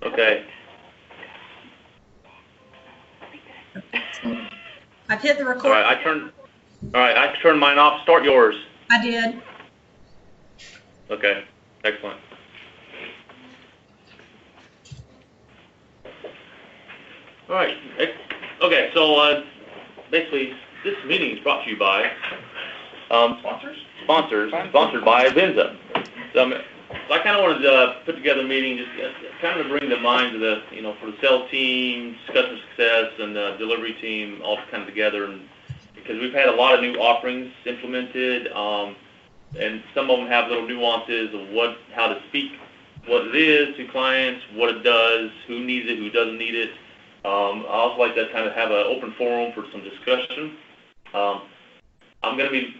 Okay. I've hit the record. All right, I turned mine off. Start yours. I did. Okay, excellent. All right. Okay, so basically, this meeting is brought to you by sponsored by Venza. So I kind of wanted to put together a meeting, just kind of bring the minds of the, for the sales team, customer success, and the delivery team all kind of together, and because we've had a lot of new offerings implemented, and some of them have little nuances of how to speak, what it is to clients, what it does, who needs it, who doesn't need it. I also like to kind of have an open forum for some discussion. I'm going to be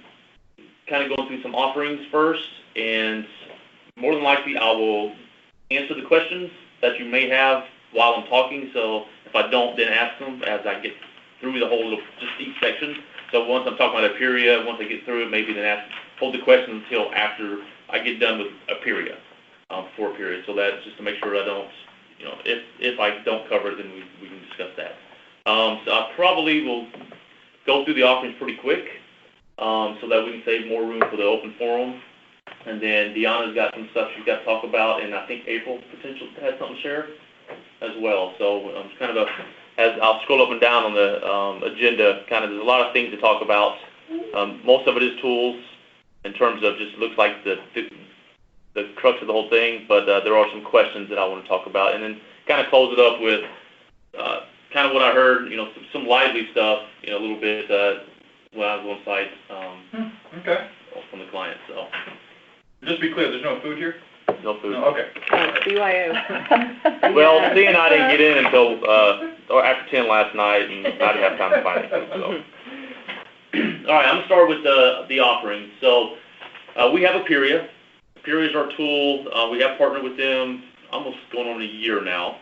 kind of going through some offerings first, and more than likely I will answer the questions that you may have while I'm talking. So if I don't, then ask them as I get through the whole just each section. So once I'm talking about a period, once I get through it, maybe then hold the question until after I get done with a period, for a period. So that's just to make sure I don't, if I don't cover it, then we can discuss that. So I probably will go through the offerings pretty quick, so that we can save more room for the open forum. And then Deanna's got some stuff she's got to talk about, and I think April potentially has something to share as well. So it's kind of as I'll scroll up and down on the agenda, kind of there's a lot of things to talk about. Most of it is tools in terms of just looks like the crux of the whole thing, but there are some questions that I want to talk about, and then kind of close it up with kind of what I heard, some lively stuff, a little bit when I was on site okay. from the client. So just to be clear, there's no food here? No food. No, okay. BYO. Well, C and I didn't get in until or after 10 last night, and I didn't have time to find anything. So. All right, I'm going to start with the offering. So we have Aperia. Aperia is our tool. We have partnered with them almost going on a year now.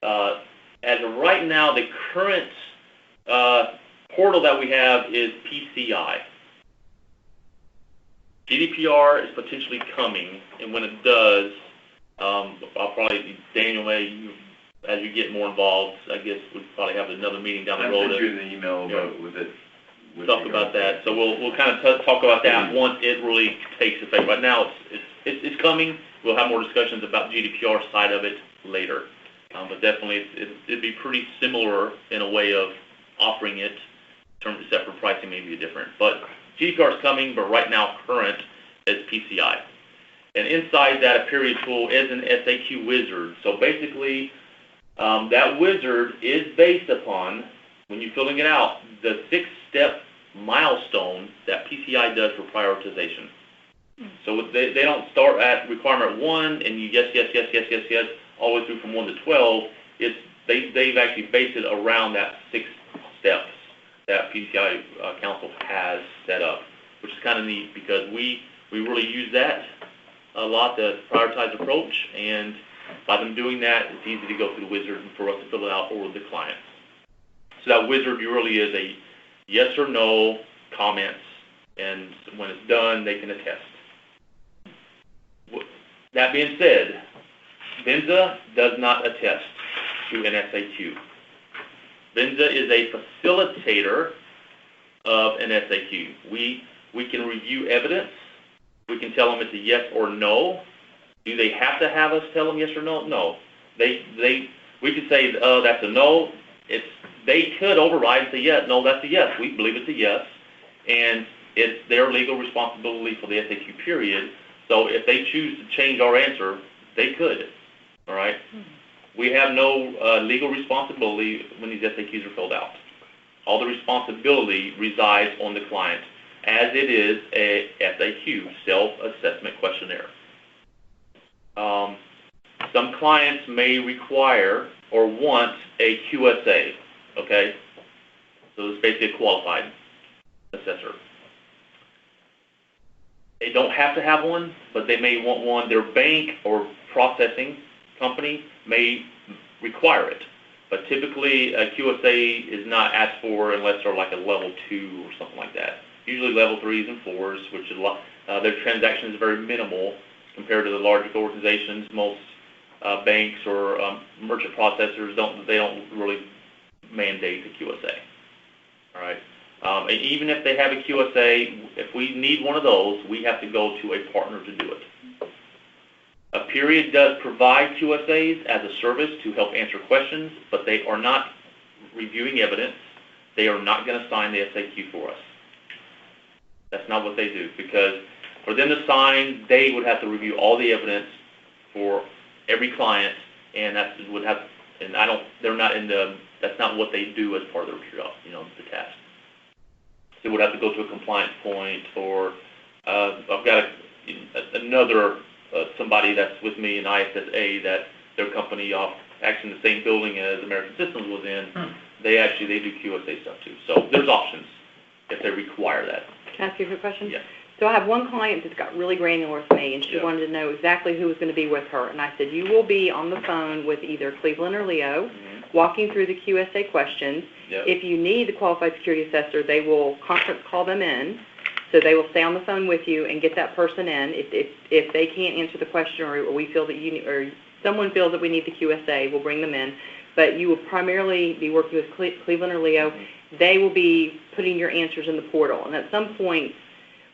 As of right now, the current portal that we have is PCI. GDPR is potentially coming, and when it does, I'll probably, Daniel, as you get more involved, I guess we'll probably have another meeting down the road. I sent you an email about with it. Talk about that. So we'll kind of talk about that once it really takes effect. Right now, it's coming. We'll have more discussions about GDPR side of it later. But definitely, it'd be pretty similar in a way of offering it. In terms of separate pricing, may be different. But GDPR is coming, but right now, current is PCI. And inside that Aperia tool is an SAQ wizard. So basically, that wizard is based upon, when you're filling it out, the 6-step milestone that PCI does for prioritization. So they don't start at requirement 1 and you yes, all the way through from 1 to 12. They've actually based it around that 6 steps that PCI Council has set up, which is kind of neat because we really use that a lot, the prioritized approach, and by them doing that, it's easy to go through the wizard and for us to fill it out for the clients. So that wizard really is a yes or no comments, and when it's done, they can attest. That being said, Venza does not attest to an SAQ. Venza is a facilitator of an SAQ. We can review evidence. We can tell them it's a yes or no. Do they have to have us tell them yes or no? No. We could say, that's a no. They could override and say, yes, no, that's a yes. We believe it's a yes. And it's their legal responsibility for the SAQ period. So if they choose to change our answer, they could. All right? We have no legal responsibility when these SAQs are filled out. All the responsibility resides on the client, as it is a SAQ, self-assessment questionnaire. Some clients may require or want a QSA, okay? So it's basically a qualified assessor. They don't have to have one, but they may want one. Their bank or processing company may require it. But typically, a QSA is not asked for unless they're like a level 2 or something like that. Usually level 3s and 4s, which is their transactions are very minimal compared to the larger organizations. Most banks or merchant processors don't really mandate the QSA. All right. And even if they have a QSA, if we need one of those, we have to go to a partner to do it. A period does provide QSAs as a service to help answer questions, but they are not reviewing evidence. They are not going to sign the SAQ for us. That's not what they do, because for them to sign, they would have to review all the evidence for every client, and that's not what they do as part of their job, the task. So would have to go to a compliance point, or I've got another somebody that's with me in ISSA that their company actually in the same building as American Systems was in. They do QSA stuff too. So there's options if they require that. Can I ask you a quick question? Yeah. So I have one client that's got really granular with me, and she wanted to know exactly who was going to be with her. And I said, you will be on the phone with either Cleveland or Leo, walking through the QSA questions. Yep. If you need the qualified security assessor, they will conference call them in. So they will stay on the phone with you and get that person in. If they can't answer the question, or we feel that or someone feels that we need the QSA, we'll bring them in. But you will primarily be working with Cleveland or Leo. They will be putting your answers in the portal. And at some point,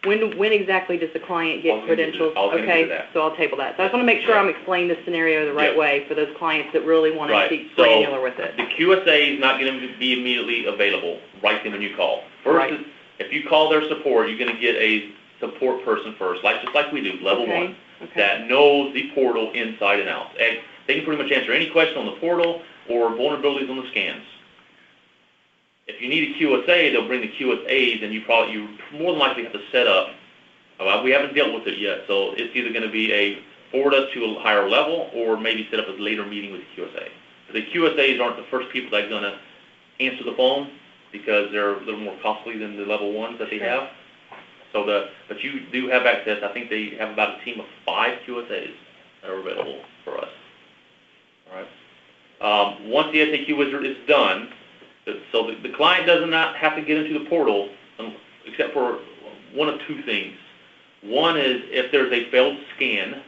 when exactly does the client get credentials? Okay, so I'll table that. So I just want to make sure I'm explaining the scenario the right way for those clients that really want to be granular with it. The QSA is not going to be immediately available right then when you call. First, if you call their support, you're going to get a support person first, just like we do, level one, that knows the portal inside and out. And they can pretty much answer any question on the portal or vulnerabilities on the scans. If you need a QSA, they'll bring the QSAs, and you more than likely have to set up. We haven't dealt with it yet, so it's either going to be forward us to a higher level, or maybe set up a later meeting with the QSA. The QSAs aren't the first people that are going to answer the phone, because they're a little more costly than the level ones that they have. So but you do have access. I think they have about a team of 5 QSAs that are available for us. All right. Once the SAQ wizard is done, so the client does not have to get into the portal except for one of 2 things. One is if there's a failed scan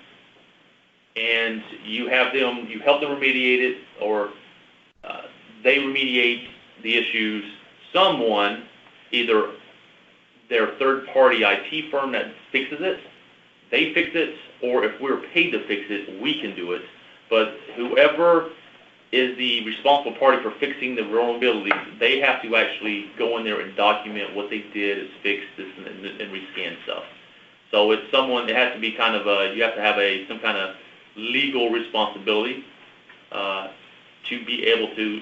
and you help them remediate it, or they remediate the issues. Someone, either their third-party IT firm that fixes it, they fix it, or if we're paid to fix it, we can do it. But whoever is the responsible party for fixing the vulnerabilities, they have to actually go in there and document what they did, is fix this, and rescan stuff. So it's someone, it has to be kind of you have to have some kind of legal responsibility to be able to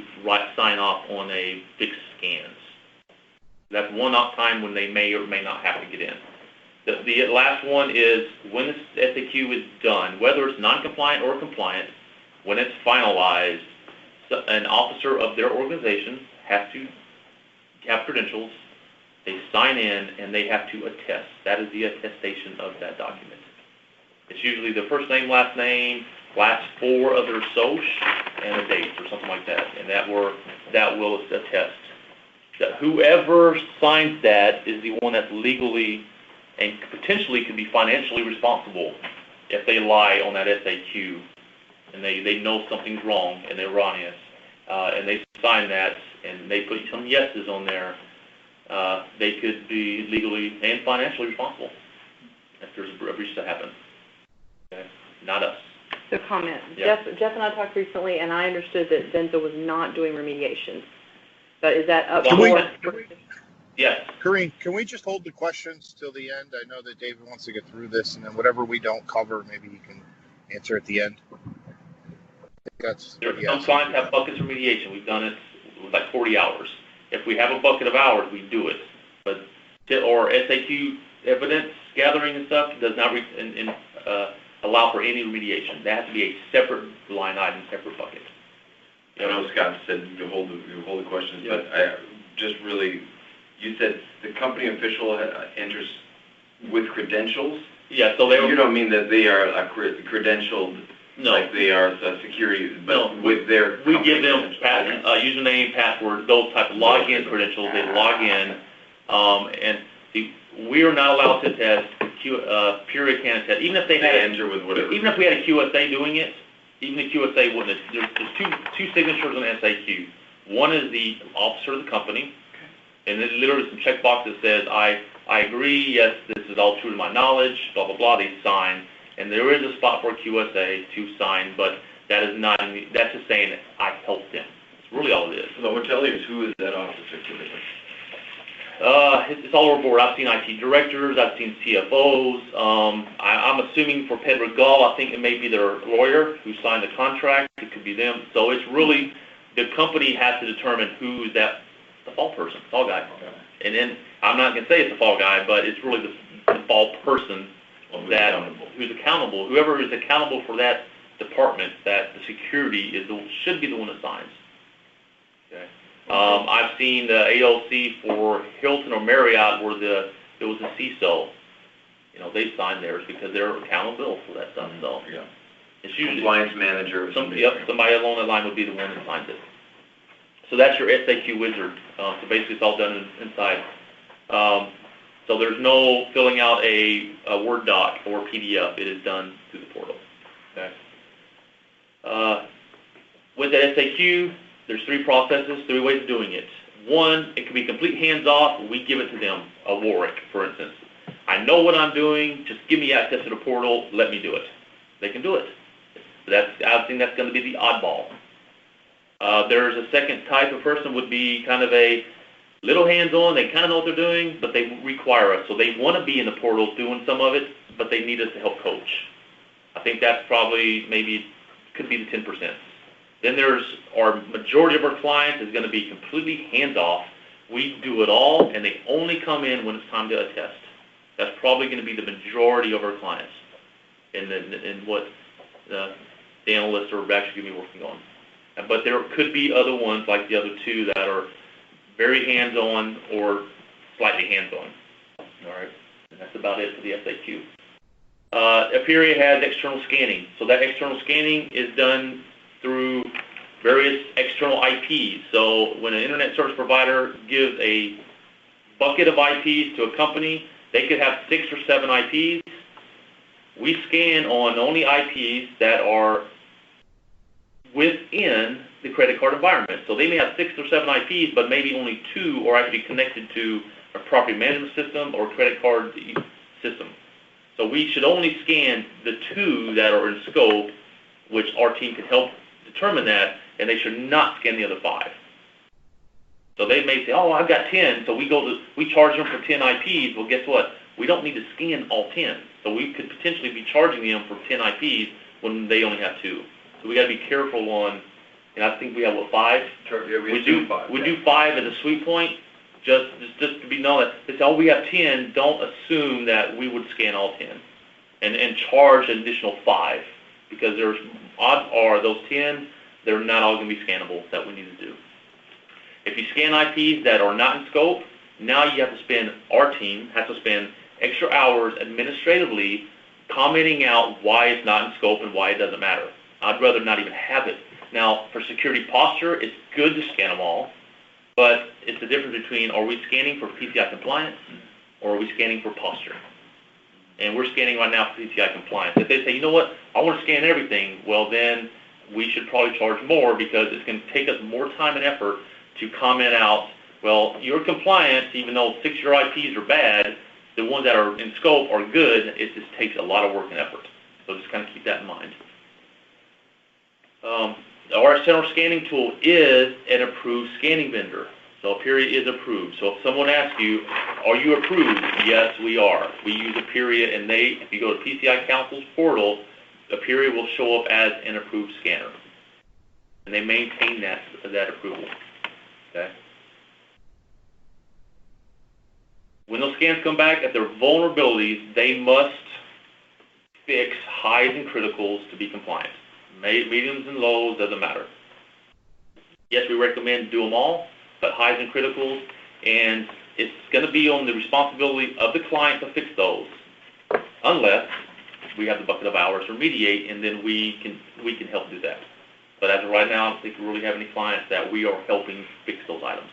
sign off on a fixed scans. That's one time when they may or may not have to get in. The last one is when the SAQ is done, whether it's non-compliant or compliant, when it's finalized, an officer of their organization has to have credentials, they sign in, and they have to attest. That is the attestation of that document. It's usually the first name, last 4 of their SOCH, and a date or something like that, and that will attest. That whoever signs that is the one that's legally and potentially could be financially responsible if they lie on that SAQ and they know something's wrong and they're erroneous, and they sign that and they put some yeses on there, they could be legally and financially responsible if there's a breach that happens. Okay? Not us. So comment. Yeah. Jeff and I talked recently, and I understood that Venza was not doing remediation. But is that up Yes. Kareem, can we just hold the questions till the end? I know that David wants to get through this, and then whatever we don't cover, maybe you can answer at the end. Some clients have buckets of remediation. We've done it with like 40 hours. If we have a bucket of hours, we do it. But or SAQ evidence gathering and stuff does not allow for any remediation. That has to be a separate line item, separate bucket. I know Scott said you hold the questions, but I just really, you said the company official enters with credentials? Yeah, so you don't mean that they are credentialed, like they are security, but with their we give them username, password, those type of login credentials. They log in, and we are not allowed to test. Period can't test. Even if they had enter with whatever. Even if we had a QSA doing it, even the QSA wouldn't, there's two signatures on the SAQ. One is the officer of the company, and then literally some checkbox that says, I agree, yes, this is all true to my knowledge, blah, blah, blah, they sign. And there is a spot for a QSA to sign, but that is not, that's just saying that I helped them. That's really all it is. So what tell you is who is that officer typically? It's all over board. I've seen IT directors, I've seen CFOs. I'm assuming for Pedregal, I think it may be their lawyer who signed the contract. It could be them. So it's really, the company has to determine who's the fall person, fall guy. Okay. And then, I'm not going to say it's the fall guy, but it's really the fall person who's accountable. Whoever is accountable for that department, that the security should be the one that signs. Okay. I've seen the ALC for Hilton or Marriott where it was a CISO. They signed theirs because they're accountable for that stuff. So Yeah. it's usually Compliance manager or somebody. somebody along that line would be the one that signs it. So that's your SAQ wizard. So basically it's all done inside. So there's no filling out a Word doc or PDF. It is done through the portal. Okay. With that SAQ, there's three processes, three ways of doing it. One, it can be complete hands-off. We give it to them, a Warwick, for instance. I know what I'm doing. Just give me access to the portal. Let me do it. They can do it. I think that's going to be the oddball. There's a second type of person would be kind of a little hands-on. They kind of know what they're doing, but they require us. So they want to be in the portal doing some of it, but they need us to help coach. I think that's probably could be the 10%. Then there's our majority of our clients is going to be completely hands-off. We do it all, and they only come in when it's time to attest. That's probably going to be the majority of our clients and what the analysts are actually going to be working on. But there could be other ones like the other two that are very hands-on or slightly hands-on. All right, and that's about it for the SAQ. Aperia has external scanning. So that external scanning is done through various external IPs. So when an internet service provider gives a bucket of IPs to a company, they could have 6 or 7 IPs. We scan on only IPs that are within the credit card environment. So they may have 6 or 7 IPs, but maybe only 2 are actually connected to a property management system or credit card system. So we should only scan the 2 that are in scope, which our team can help determine that, and they should not scan the other 5. So they may say, oh, I've got 10, so we charge them for 10 IPs. Well, guess what? We don't need to scan all 10. So we could potentially be charging them for 10 IPs when they only have 2. So we got to be careful on, and I think we have, 5? Yeah, we do 5. We do 5 as a sweet point, just to be known that it's, oh, we have 10, don't assume that we would scan all 10 and charge an additional 5, because there's odds are those 10, they're not all going to be scannable that we need to do. If you scan IPs that are not in scope, now you have to spend, our team has to spend extra hours administratively commenting out why it's not in scope and why it doesn't matter. I'd rather not even have it. Now, for security posture, it's good to scan them all, but it's the difference between, are we scanning for PCI compliance or are we scanning for posture? And we're scanning right now for PCI compliance. If they say, you know what, I want to scan everything, well then we should probably charge more, because it's going to take us more time and effort to comment out, well, you're compliant, even though 6 of your IPs are bad, the ones that are in scope are good. It just takes a lot of work and effort. So just kind of keep that in mind. Our external scanning tool is an approved scanning vendor. So Aperia is approved. So if someone asks you, are you approved? Yes, we are. We use Aperia, and if you go to PCI Council's portal, Aperia will show up as an approved scanner. And they maintain that approval. Okay? When those scans come back, if they're vulnerabilities, they must fix highs and criticals to be compliant. Mediums and lows, doesn't matter. Yes, we recommend do them all, but highs and criticals, and it's going to be on the responsibility of the client to fix those, unless we have the bucket of hours to remediate, and then we can help do that. But as of right now, I don't think we really have any clients that we are helping fix those items.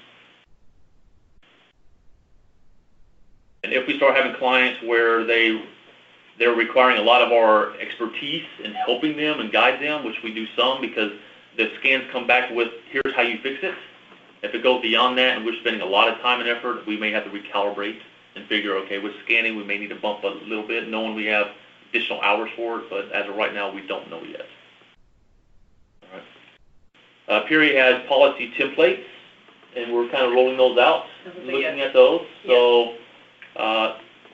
And if we start having clients where they they're requiring a lot of our expertise in helping them and guide them, which we do some because the scans come back with, here's how you fix it. If it goes beyond that and we're spending a lot of time and effort, we may have to recalibrate and figure, okay, with scanning, we may need to bump a little bit, knowing we have additional hours for it, but as of right now, we don't know yet. All right. Peary has policy templates, and we're kind of rolling those out, looking at those. So,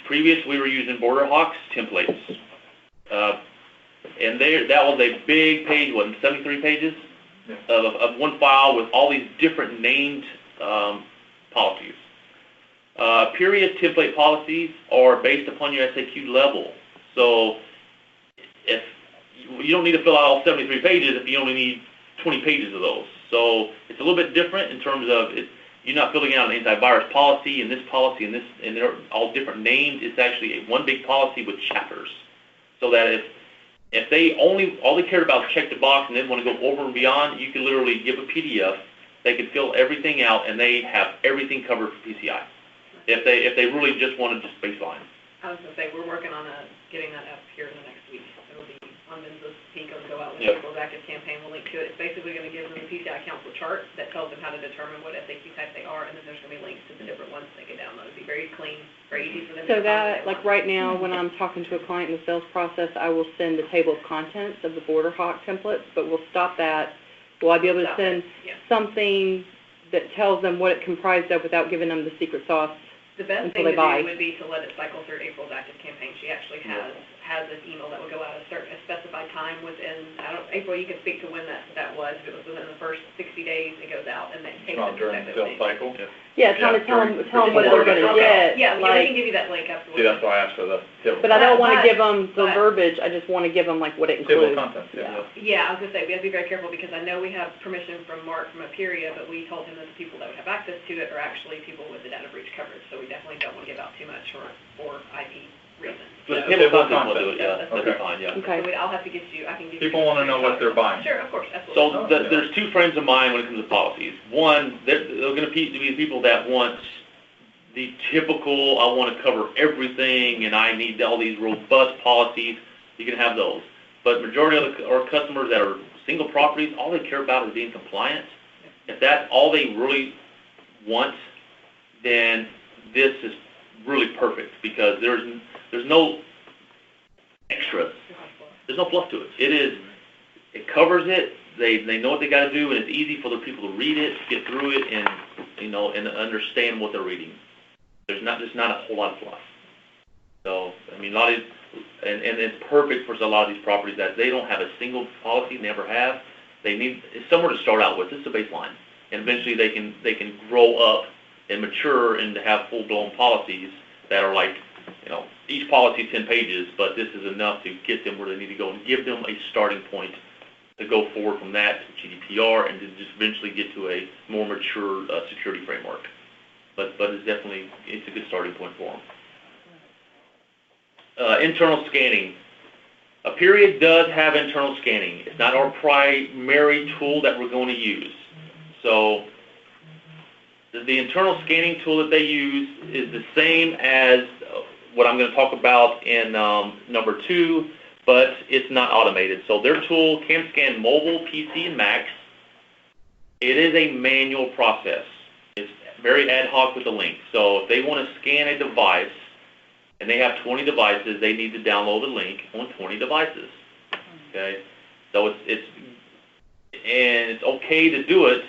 previous, we were using Border Hawks templates. And that was a big page, 73 pages of one file with all these different named policies. Period template policies are based upon your SAQ level. So if you don't need to fill out all 73 pages if you only need 20 pages of those. So it's a little bit different in terms of you're not filling out an antivirus policy and this policy and this, and they're all different names. It's actually one big policy with chapters. So that if they all they cared about is check the box and they want to go over and beyond, you can literally give a PDF. They can fill everything out and they have everything covered for PCI. If they really just wanted just baseline. I was going to say, we're working on getting that up here in the next week. It'll be on Venza's Pico to go out with Yep. People's Active Campaign. We'll link to it. It's basically going to give them the PCI Council chart that tells them how to determine what SAQ type they are, and then there's going to be links to the different ones they can download. It'll be very clean, very easy for them So to that, find like right now, when I'm talking to a client in the sales process, I will send the table of contents of the Border Hawk templates, but we'll stop that. Will I be able to Stop send it, yeah. something that tells them what it comprised of without giving them the secret sauce? The best Until thing they to buy. do would be to let it cycle through April's Active Campaign. She actually has this email that will go out at a specified time within, April, you can speak to when that was. If it was within the first 60 days, it goes out, and then it takes Not it during the sales cycle? Yeah, kind of tell them what they're going to get. Yeah, we like, can give you that link, absolutely. See, that's why I asked for the table. but I don't want to But- give them the but- verbiage. I just want to give them like what it Table of includes. contents, yeah. Yeah, I was going to say, we have to be very careful because I know we have permission from Mark from Aperia, but we told him that the people that would have access to it are actually people with the data breach coverage, so we definitely don't want to give out too much for IP reasons. The Yeah, table table of contents will do it, content. yeah, That's that'd be okay. fine, yeah. Okay. So I'll have to get you, I can give you. People want to know what they're buying. Sure, of course, absolutely. So there's two frames of mind when it comes to policies. One, they're going to be the people that want the typical, I want to cover everything and I need all these robust policies. You can have those. But majority of our customers that are single properties, all they care about is being compliant. If that's all they really want, then this is really perfect because there's no extras. There's no fluff to it. It covers it. They know what they got to do, and it's easy for the people to read it, get through it, and and understand what they're reading. There's not a whole lot of fluff. So I mean, a lot of and it's perfect for a lot of these properties that they don't have a single policy, never have. They need somewhere to start out with. This is a baseline, and eventually they can grow up and mature and to have full-blown policies that are like, each policy is 10 pages, but this is enough to get them where they need to go and give them a starting point to go forward from that to GDPR and to just eventually get to a more mature security framework. But it's a good starting point for them. Internal scanning. Aperia does have internal scanning. It's not our primary tool that we're going to use. So the internal scanning tool that they use is the same as what I'm going to talk about in number 2, but it's not automated. So their tool can scan mobile, PC, and Macs. It is a manual process. It's very ad hoc with the link. So if they want to scan a device and they have 20 devices, they need to download the link on 20 devices. Okay? So it's okay to do it.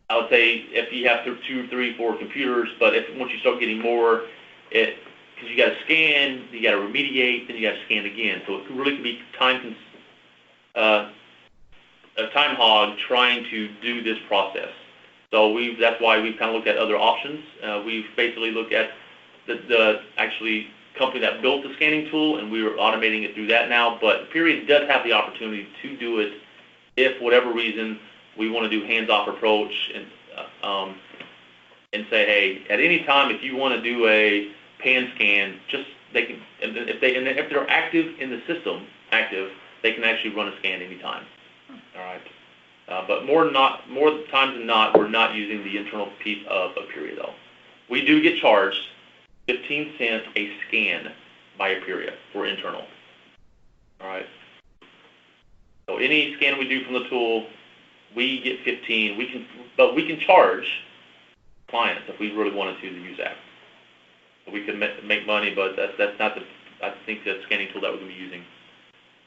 I would say if you have 2, 3, 4 computers, but once you start getting more, because you got to scan, you got to remediate, then you got to scan again. So it really can be a time hog trying to do this process. So that's why we've kind of looked at other options. We've basically looked at the actually company that built the scanning tool, and we are automating it through that now. But Aperia does have the opportunity to do it if, for whatever reason, we want to do hands-off approach and say, hey, at any time, if you want to do a pan scan, they can, and if they're active in the system, they can actually run a scan anytime. All right, but more times than not, we're not using the internal piece of Aperia though. We do get charged 15 cents a scan by Aperia for internal. All right. So any scan we do from the tool, we get 15. But we can charge clients if we really wanted to use that. So we can make money, but that's not I think the scanning tool that we're going to be using.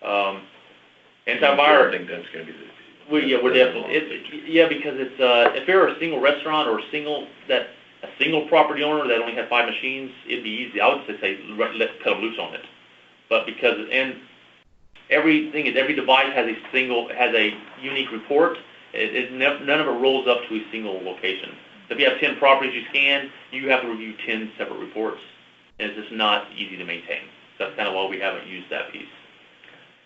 Antivirus. I think that's going to be the. We're definitely. Because it's if you're a single restaurant or a single property owner that only had 5 machines, it'd be easy. I would say cut them loose on it. But because every device has a unique report. None of it rolls up to a single location. So if you have 10 properties you scan, you have to review 10 separate reports, and it's just not easy to maintain. So that's kind of why we haven't used that piece.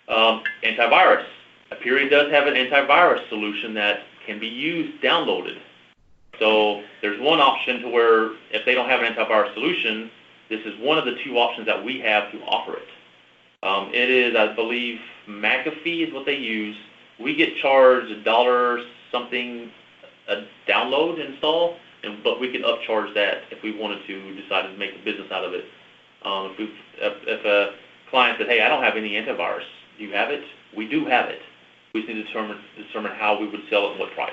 Antivirus. Aperia does have an antivirus solution that can be used downloaded. So there's one option to where if they don't have an antivirus solution, this is one of the 2 options that we have to offer it. It is, I believe, McAfee is what they use. We get charged $1 something a download install, but we can upcharge that if we wanted to decide to make a business out of it. If a client said, hey, I don't have any antivirus, do you have it? We do have it. We just need to determine how we would sell it and what price.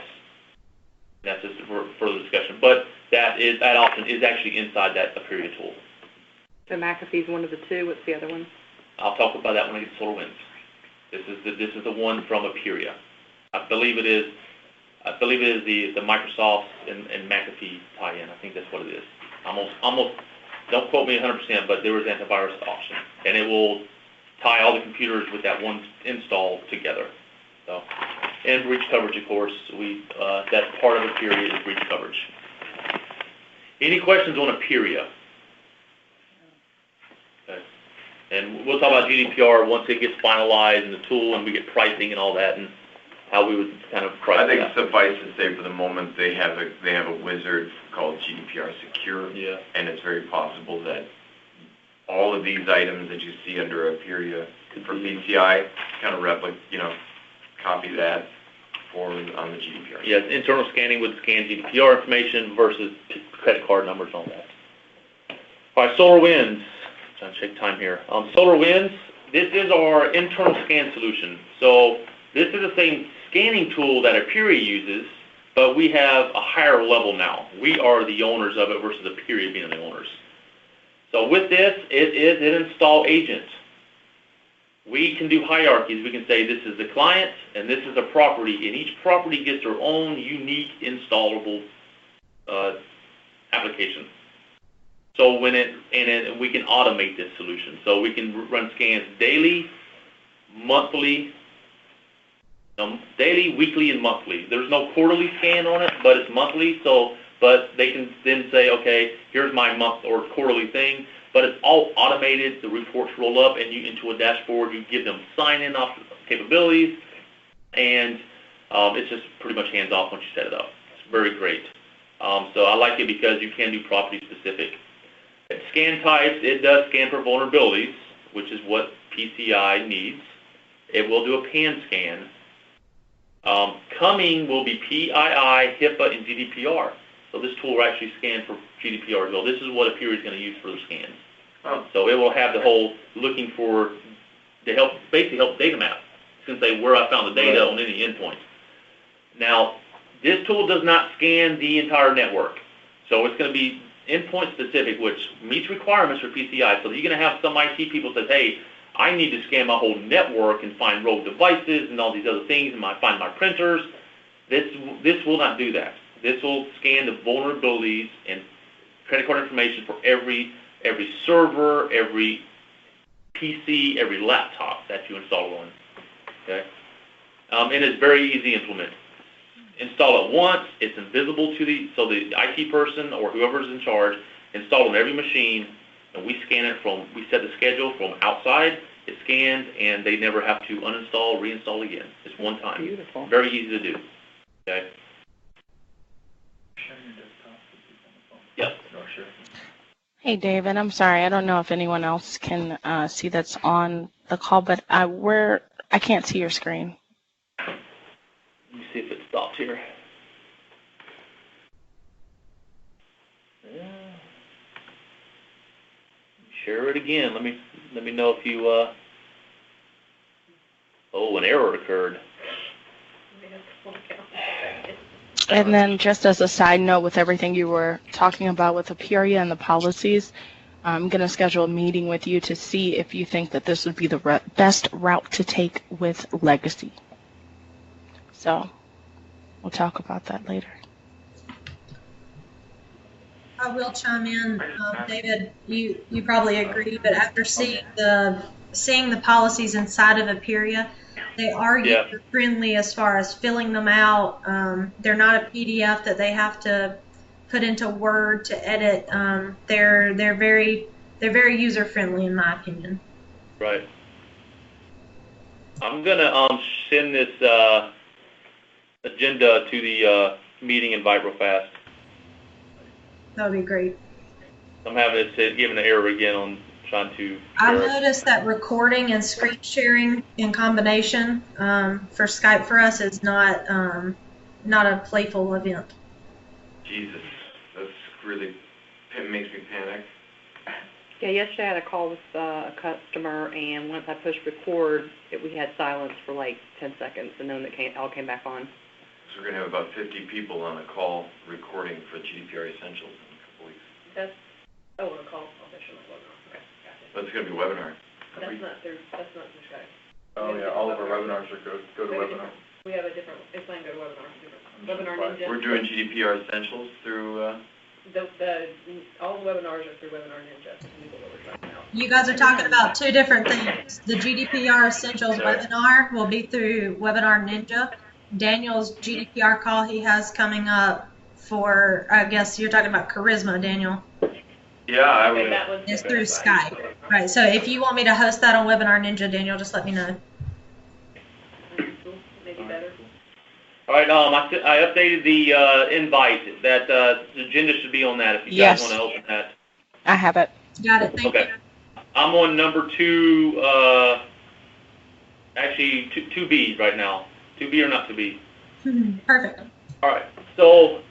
That's just for further discussion. But that option is actually inside that Aperia tool. So McAfee's one of the 2. What's the other one? I'll talk about that when I get to SolarWinds. This is the one from Aperia. I believe it is the Microsoft and McAfee tie-in. I think that's what it is. Almost. Don't quote me 100%, but there is an antivirus option, and it will tie all the computers with that one install together. So, and breach coverage, of course. That's part of Aperia is breach coverage. Any questions on Aperia? Okay. And we'll talk about GDPR once it gets finalized and the tool, and we get pricing and all that, and how we would kind of price I think that. suffice to say, for the moment, they have a wizard called GDPR Secure, Yeah. and it's very possible that all of these items that you see under Aperia for PCI kind of copy that on the GDPR. Yes, internal scanning would scan GDPR information versus credit card numbers and all that. All right, SolarWinds. Trying to check time here. SolarWinds, this is our internal scan solution. So this is the same scanning tool that Aperia uses, but we have a higher level now. We are the owners of it versus Aperia being the owners. So with this, it is an install agent. We can do hierarchies. We can say this is the client and this is a property, and each property gets their own unique installable application. So we can automate this solution. So we can run scans daily, weekly, and monthly. There's no quarterly scan on it, but it's monthly. But they can then say, okay, here's my month or quarterly thing. But it's all automated. The reports roll up and into a dashboard. You give them sign-in capabilities, and it's just pretty much hands-off once you set it up. It's very great. So I like it because you can do property-specific. At scan types, it does scan for vulnerabilities, which is what PCI needs. It will do a pan scan. Coming will be PII, HIPAA, and GDPR. So this tool will actually scan for GDPR as well. This is what Aperia is going to use for the scans. So it will have the whole looking for basically help data map. It's going to say where I found the data on any endpoint. Now, this tool does not scan the entire network. So it's going to be endpoint specific, which meets requirements for PCI. So you're going to have some IT people say, hey, I need to scan my whole network and find rogue devices and all these other things and find my printers. This will not do that. This will scan the vulnerabilities and credit card information for every server, every PC, every laptop that you install on. Okay, and it's very easy to implement. Install it once. It's invisible to the IT person or whoever's in charge. Install it on every machine, and we scan it we set the schedule from outside. It scans, and they never have to uninstall, reinstall again. It's one time. Beautiful. Very easy to do. Okay. Yep. Hey, David, I'm sorry. I don't know if anyone else can see that's on the call, but I can't see your screen. Let me see if it stops here. Yeah. share it again. Let me know if you, oh, an error occurred. And then just as a side note, with everything you were talking about with Aperia and the policies, I'm going to schedule a meeting with you to see if you think that this would be the best route to take with Legacy. So we'll talk about that later. I will chime in, David. You probably agree, but after seeing the policies inside of Aperia, they are user friendly as far as filling them out. They're not a PDF that they have to put into Word to edit. They're very user friendly in my opinion. Right. I'm gonna send this agenda to the meeting invite real fast. That would be great. I'm having it given an error again on trying to. I noticed that recording and screen sharing in combination for Skype for us is not a playful event. Jesus, that's really, it makes me panic. Yeah, yesterday I had a call with a customer, and once I pushed record, we had silence for like 10 seconds, and then it all came back on. So we're going to have about 50 people on a call recording for GDPR Essentials in a couple weeks. That's, oh, on a call, officially, webinar. Okay, gotcha. But it's going to be a webinar. That's not through Skype. Oh, yeah, all of our webinars are go to webinar. We have a different, it's not go to webinar, Webinar Ninja. We're doing GDPR Essentials through, all the webinars are through Webinar Ninja, so people that we're trying out. You guys are talking about two different things. The GDPR Essentials webinar will be through Webinar Ninja. Daniel's GDPR call he has coming up for, I guess you're talking about Charisma, Daniel. yeah, I would. It's through Skype. Right, so if you want me to host that on Webinar Ninja, Daniel, just let me know. Maybe better. All right, I updated the invite. That the agenda should be on that if you guys want to open that. I have it. Got it, thank Okay. I'm on number 2, actually 2B right now. 2B or not 2B? you. Perfect. All right, so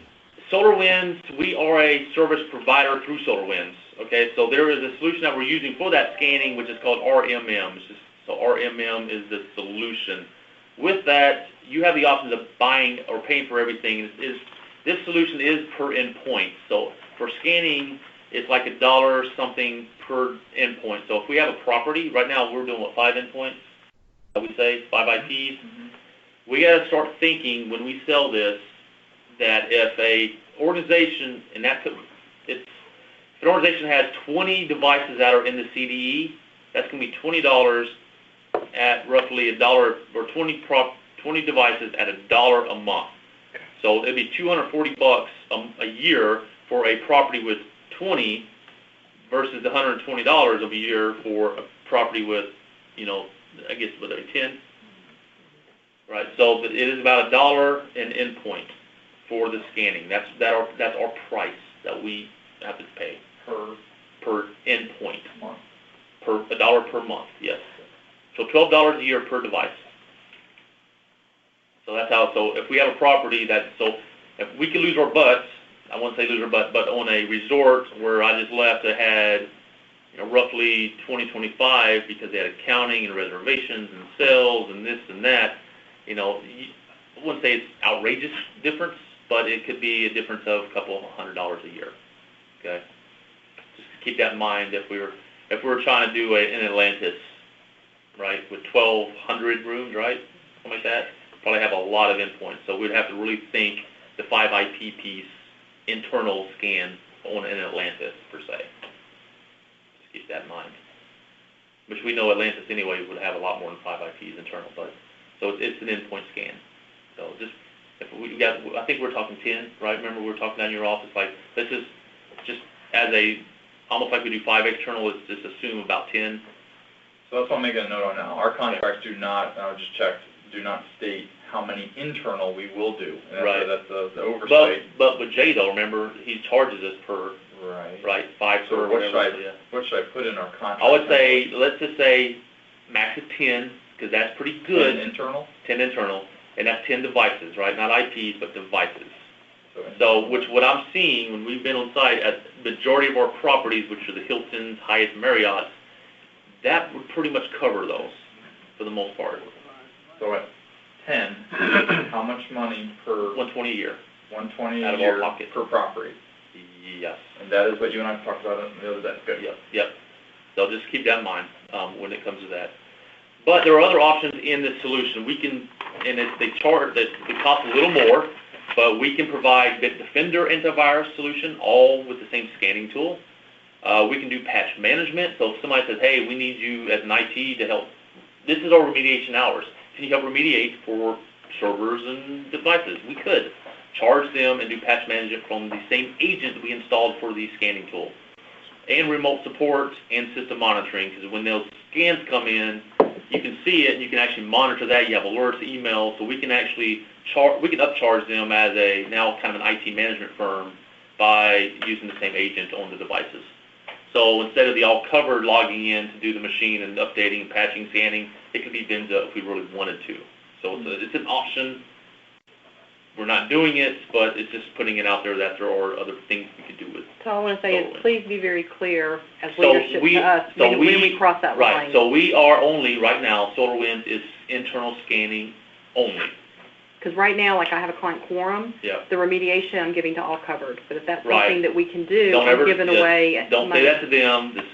SolarWinds, we are a service provider through SolarWinds. Okay, so there is a solution that we're using for that scanning, which is called RMM. So RMM is the solution. With that, you have the options of buying or paying for everything. This solution is per endpoint. So for scanning, it's like $1 something per endpoint. So if we have a property, right now we're doing, 5 endpoints? I would say 5 IPs. We got to start thinking when we sell this that if a organization, and if an organization has 20 devices that are in the CDE, that's going to be $20 at roughly $1, or 20 devices at $1 a month. So it'd be $240 a year for a property with 20 versus the $120 of a year for a property with, I guess, with a 10. Right, so it is about $1 an endpoint for the scanning. That's our price that we have to pay per endpoint. $1 per month, yes. So $12 a year per device. So that's how. So if we have a property if we could lose our butts, I wouldn't say lose our butt, but on a resort where I just left, it had roughly 25 because they had accounting and reservations and sales and this and that. I wouldn't say it's outrageous difference, but it could be a difference of a couple $100 a year. Okay, just to keep that in mind if we were trying to do an Atlantis, right, with 1,200 rooms, right, something like that, probably have a lot of endpoints. So we'd have to really think the 5 IP piece internal scan on an Atlantis per se. Just keep that in mind. Which we know Atlantis anyway would have a lot more than 5 IPs internal, but. So it's an endpoint scan. So I think we're talking 10, right? Remember we were talking down in your office, like this is just almost like we do 5 external, it's just assume about 10. So that's what I'm making a note on now. Our contracts do not, I just checked, do not state how many internal we will do. And right. That's the oversight. But with Jay though, remember, he charges us per, right, 5 so per whatever. What should I put in our contract? I would say, let's just say max of 10, because that's pretty good. 10 internal? 10 internal, and that's 10 devices, right? Not IPs, but devices. So what I'm seeing when we've been on site at majority of our properties, which are the Hiltons, Hyatt's, Marriott's, that would pretty much cover those for the most part. So at 10, how much money per? 120 a year. 120 Out a of our year pocket. per property. Yes. And that is what you and I talked about the other day. Good. Yep. So just keep that in mind when it comes to that. But there are other options in this solution. We can, and they cost a little more, but we can provide Bitdefender antivirus solution, all with the same scanning tool. We can do patch management. So if somebody says, hey, we need you as an IT to help, this is our remediation hours. Can you help remediate for servers and devices? We could charge them and do patch management from the same agent that we installed for the scanning tool. And remote support and system monitoring, because when those scans come in, you can see it and you can actually monitor that. You have alerts, emails, so we can actually upcharge them as a now kind of an IT management firm by using the same agent on the devices. So instead of the all-covered logging in to do the machine and updating, patching, scanning, it could be Venza if we really wanted to. So it's an option. We're not doing it, but it's just putting it out there that there are other things we could do with. So I want to say is please be very clear as So leadership to us when we cross that line. Right, so we are only, right now, SolarWinds is internal scanning only. Because right now, like I have a client quorum, Yeah. the remediation I'm giving to all covered. But if that's Right. something that we can do, Don't I'm ever, giving away don't money. say that to them, just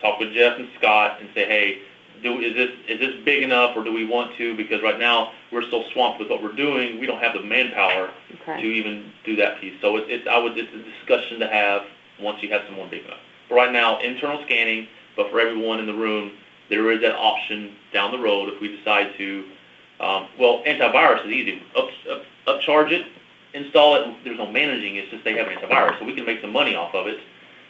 talk with Jeff and Scott and say, hey, is this big enough or do we want to? Because right now, we're so swamped with what we're doing, we don't have the manpower Okay. to even do that piece. So it's a discussion to have once you have someone big enough. But right now, internal scanning, but for everyone in the room, there is that option down the road if we decide to. Well, antivirus is easy. Upcharge it, install it. There's no managing. It's just they have an antivirus, so we can make some money off of it.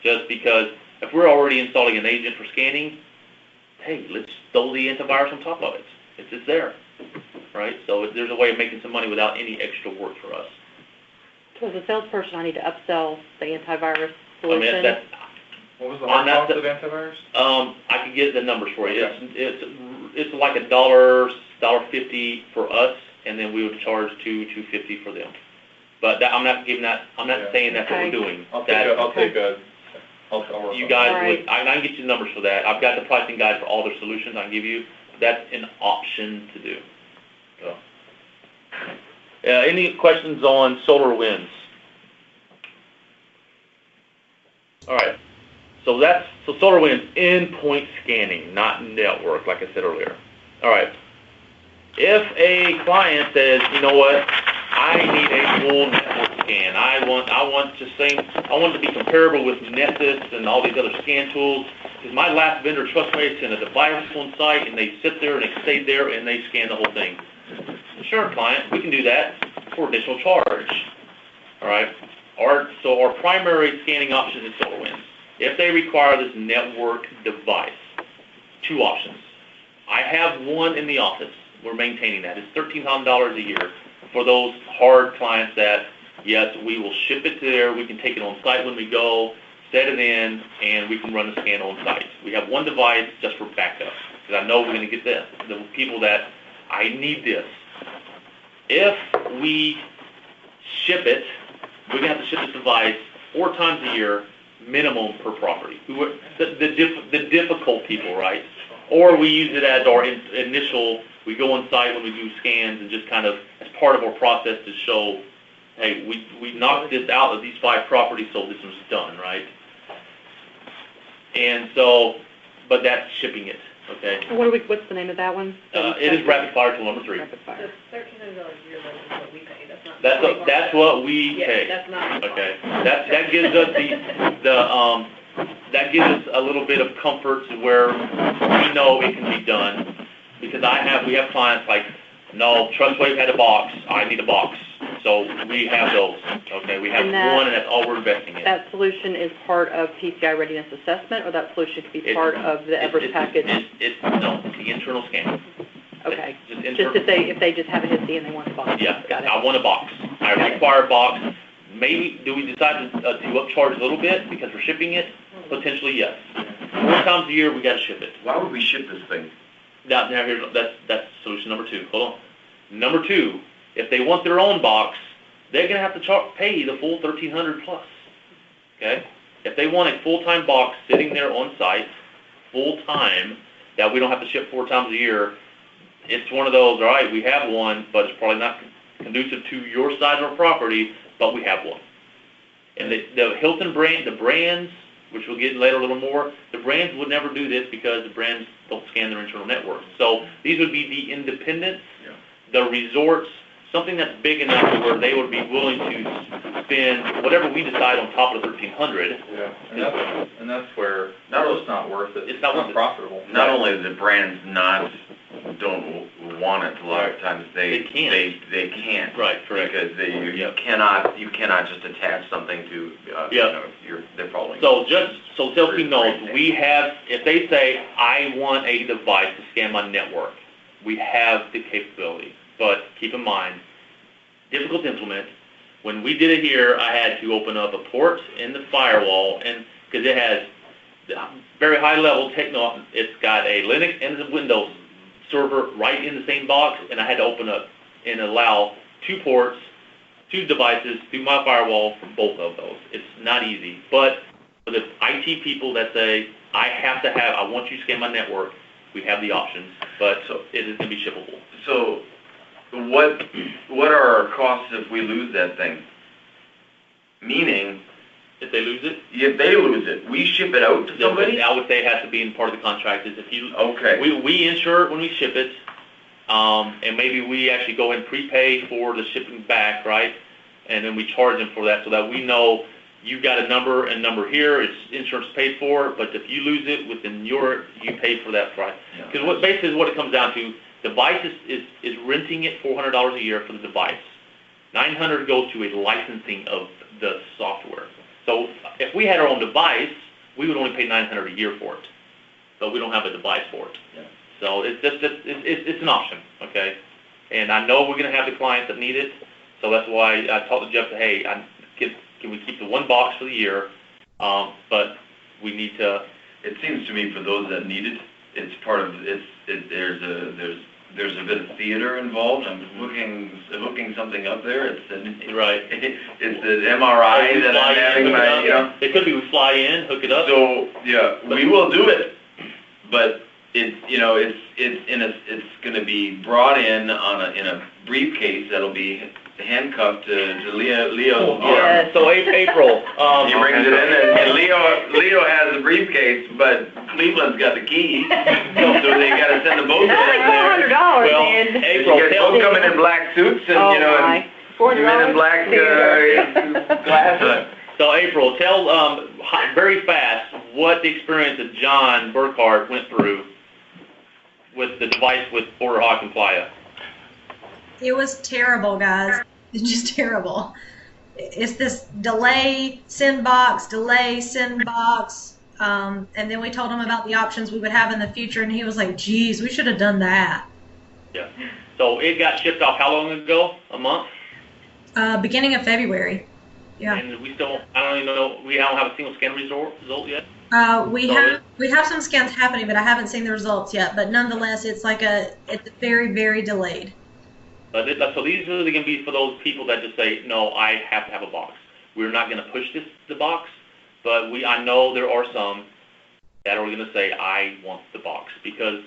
Just because if we're already installing an agent for scanning, hey, let's throw the antivirus on top of it. It's just there, right? So there's a way of making some money without any extra work for us. So as a salesperson, I need to upsell the antivirus I mean, solution. What was the hard cost of antivirus? I can get the numbers for you. Okay. It's like $1.50 for us, and then we would charge $2.50 for them. But I'm not saying that's what we're doing. I'll take a. You guys All right. I can get you the numbers for that. I've got the pricing guide for all their solutions I can give you. That's an option to do. So, any questions on SolarWinds? All right. So SolarWinds endpoint scanning, not network, like I said earlier. All right. If a client says, you know what, I need a full network scan. I want it to be comparable with Nessus and all these other scan tools. Because my last vendor, Trustway, sent a device on site and they sit there and they stay there and they scan the whole thing. Sure, client, we can do that for additional charge. All right. So our primary scanning option is SolarWinds. If they require this network device, two options. I have one in the office. We're maintaining that. It's $1,300 a year for those hard clients that, yes, we will ship it there. We can take it on site when we go, set it in, and we can run a scan on site. We have one device just for backup because I know we're going to get the people that I need this. If we ship it, we're going to have to ship this device 4 times a year, minimum per property. The difficult people, right? Or we use it as our initial, we go on site when we do scans and just kind of as part of our process to show, hey, we knocked this out of these 5 properties, so this was done, right? And so, but that's shipping it, okay? What's the name of that one? It is Rapid Fire tool number 3. Rapid Fire. The $1,300 a year though is what we pay, that's not. That's what we pay. Yeah, that's not. Okay, that gives us that gives us a little bit of comfort to where we know it can be done. Because we have clients like, no, Trustwave had a box, I need a box. So we have those, okay? We have one and that's all we're investing in. That solution is part of PCI readiness assessment, or that solution could be part of the Everest package? No, it's the internal scanning. Okay. Just if they just have a HISD and they want a box. Yeah, Got it. I want a box. I require a box. Maybe, do we decide to upcharge a little bit because we're shipping it? Potentially, yes. 4 times a year, we got to ship it. Why would we ship this thing? Now that's solution number 2. Hold on. Number 2, if they want their own box, they're going to have to pay the full $1,300 plus. Okay? If they want a full-time box sitting there on site, full-time, that we don't have to ship 4 times a year, it's one of those, all right, we have one, but it's probably not conducive to your side of our property, but we have one. And the Hilton brand, the brands, which we'll get later a little more, the brands would never do this because the brands don't scan their internal networks. So these would be the independents, the resorts, something that's big enough to where they would be willing to spend whatever we decide on top of the 1,300. Yeah, and that's where, it's not worth it. It's not profitable. Not only the brands don't want it, a lot of times they can't. Right, correct. Because you cannot just attach something to, they're following. So so sales team knows, we have, if they say, I want a device to scan my network, we have the capability. But keep in mind, difficult to implement. When we did it here, I had to open up a port in the firewall, and because it has very high level techno, it's got a Linux and a Windows server right in the same box, and I had to open up and allow 2 ports, 2 devices through my firewall for both of those. It's not easy, but for the IT people that say, I want you to scan my network, we have the options, but it is going to be shippable. So what are our costs if we lose that thing? Meaning, if they lose it? If they lose it, we ship it out to somebody? I would say it has to be in part of the contract. Is if you okay. We insure it when we ship it, and maybe we actually go and prepay for the shipping back, right? And then we charge them for that, so that we know you got a number and number here. It's insurance paid for, but if you lose it within you pay for that price. Because what basically is what it comes down to. Device is renting it $400 a year for the device. $900 goes to a licensing of the software. So if we had our own device, we would only pay $900 a year for it, but we don't have a device for it. Yeah. So it's an option, okay? And I know we're going to have the clients that need it, so that's why I talked to Jeff. Hey, can we keep the 1 box for the year? But we need to. It seems to me for those that need it, it's part of there's a bit of theater involved. I'm hooking something up there. It's an MRI that I'm having It could be we fly in, hook it up. So we will do it, but it's going to be brought in in a briefcase that'll be handcuffed to Leo's arm. Yes. So April. He brings it in, and Leo has the briefcase, but Cleveland's got the key, so they got to send the boat. That's like $400, well, man. April, you guys both coming in black suits and and men in black glasses. So April, tell very fast what the experience that John Burkhart went through with the device with Border Hawk and Playa. It was terrible, guys. It's just terrible. It's this delay, send box, and then we told him about the options we would have in the future, and he was like, geez, we should have done that. Yeah. So it got shipped off how long ago? A month? Beginning of February. Yeah. And we still, I don't even know, we don't have a single scan result yet? We have some scans happening, but I haven't seen the results yet. But nonetheless, it's very, very delayed. So these are going to be for those people that just say, no, I have to have a box. We're not going to push the box, but I know there are some that are going to say, I want the box, because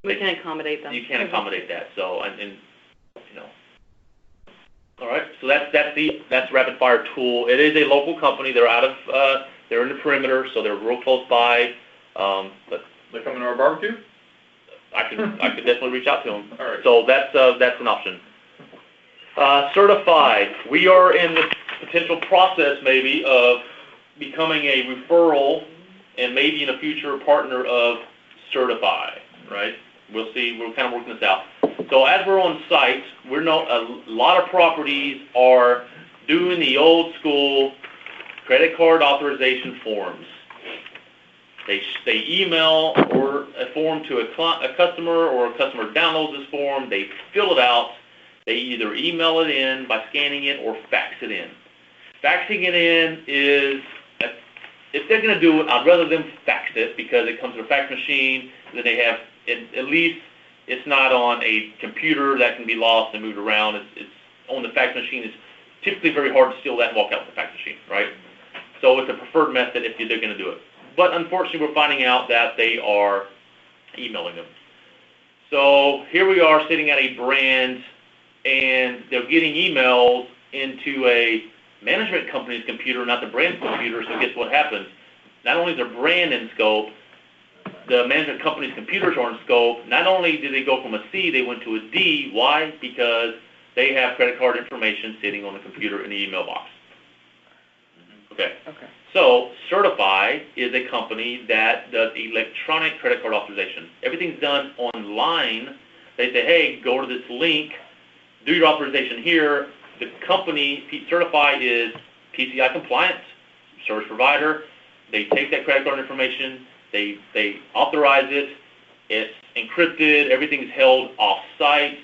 we can accommodate them. You can't accommodate that. So all right. So that's Rapid Fire Tool. It is a local company. They're they're in the perimeter, so they're real close by. But They're coming to our barbecue? I could definitely reach out to them. All right. So that's an option. Certified. We are in the potential process maybe of becoming a referral and maybe in a future partner of Certify, right? We'll see. We're kind of working this out. So as we're on site, a lot of properties are doing the old school credit card authorization forms. They email or a form to a customer, or a customer downloads this form. They fill it out. They either email it in by scanning it or fax it in. Faxing it in is, if they're going to do it, I'd rather them fax it, because it comes to a fax machine. Then they have, at least it's not on a computer that can be lost and moved around. It's on the fax machine. It's typically very hard to steal that and walk out with the fax machine, right? So it's a preferred method if they're going to do it. But unfortunately, we're finding out that they are emailing them. So here we are sitting at a brand, and they're getting emails into a management company's computer, not the brand's computer. So guess what happens? Not only is their brand in scope, the management company's computers are in scope. Not only did they go from a C, they went to a D. Why? Because they have credit card information sitting on the computer in the email box. Okay. So Certify is a company that does electronic credit card authorization. Everything's done online. They say, hey, go to this link, do your authorization here. The company, Certify, is PCI compliant, service provider. They take that credit card information, they authorize it, it's encrypted, everything's held off-site,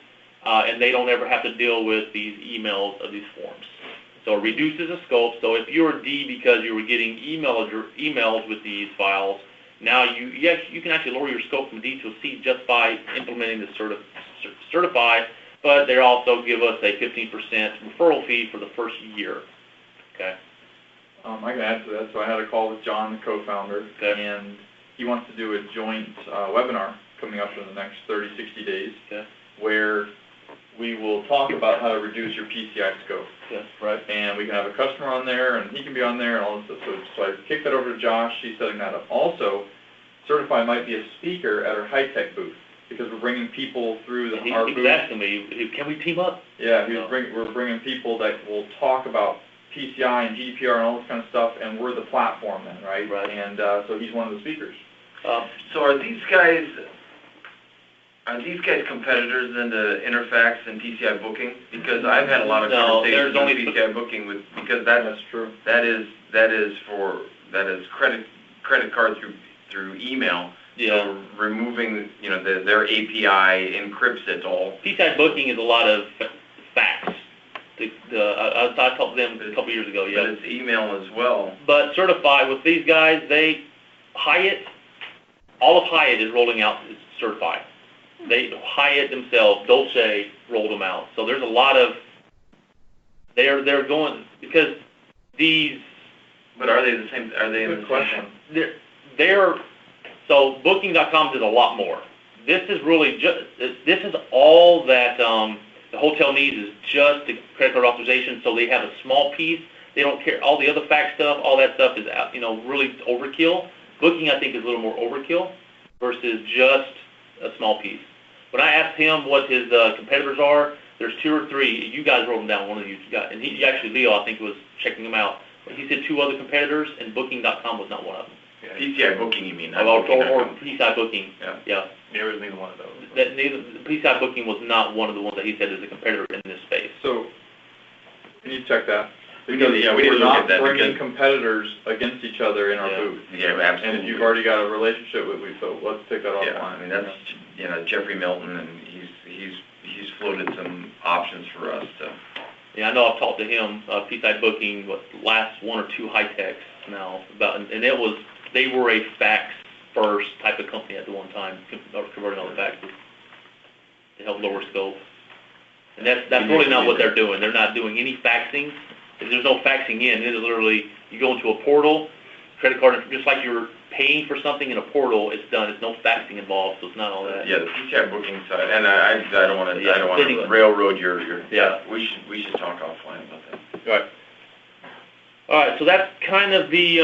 and they don't ever have to deal with these emails of these forms. So it reduces the scope. So if you're a D because you were getting emails with these files, now you can actually lower your scope from D to a C just by implementing the Certify, but they also give us a 15% referral fee for the first year. Okay. I can add to that. So I had a call with John, the co-founder, and he wants to do a joint webinar coming up in the next 30, 60 days, where we will talk about how to reduce your PCI scope. Right. And we can have a customer on there, and he can be on there, and all this stuff. So I kicked that over to Josh. He's setting that up. Also, Certify might be a speaker at our high-tech booth, because we're bringing people through our booth. He was asking me, can we team up? Yeah, we're bringing people that will talk about PCI and GDPR and all this kind of stuff, and we're the platform then, right? Right. And so he's one of the speakers. So are these guys competitors in the Interfax and PCI booking? Because I've had a lot of conversations on PCI booking because that's true. That is credit card through email. Yeah. So removing, their API encrypts it all. PCI booking is a lot of fax. I talked to them a couple years ago, But it's email as well. But Certify, with these guys, all of Hyatt is rolling out Certify. Hyatt themselves, Dolce rolled them out. So there's a lot of, they're going, because these. But are they the same, are they in the question? So Booking.com does a lot more. This is really this is all that the hotel needs is just the credit card authorization, so they have a small piece. They don't care. All the other fax stuff, all that stuff is, really overkill. Booking, I think, is a little more overkill versus just a small piece. When I asked him what his competitors are, there's 2 or 3. You guys wrote them down, one of you got, and he actually, Leo, I think, was checking them out. But he said 2 other competitors, and Booking.com was not one of them. Yeah. PCI Booking, you mean? Or PCI Booking. Yeah. Never was neither one of those. PCI Booking was not one of the ones that he said is a competitor in this space. So, can you check that? We need to we're look not at that. bringing competitors against each other in our booth. Yeah, absolutely. And if you've already got a relationship with me, so let's take that offline. Yeah, I mean, that's, Jeffrey Milton, and he's floated some options for us to. Yeah, I know I've talked to him, PCI Booking, last 1 or 2 high techs now, and they were a fax first type of company at the one time, converting all the faxes to help lower scope. And that's really not what they're doing. They're not doing any faxing. There's no faxing in. It is literally, you go into a portal, credit card, just like you're paying for something in a portal, it's done. There's no faxing involved, so it's not all that. Yeah, the PCI Booking side, and I don't want to railroad your. Yeah. We should talk offline about that. All right. So that's kind of the.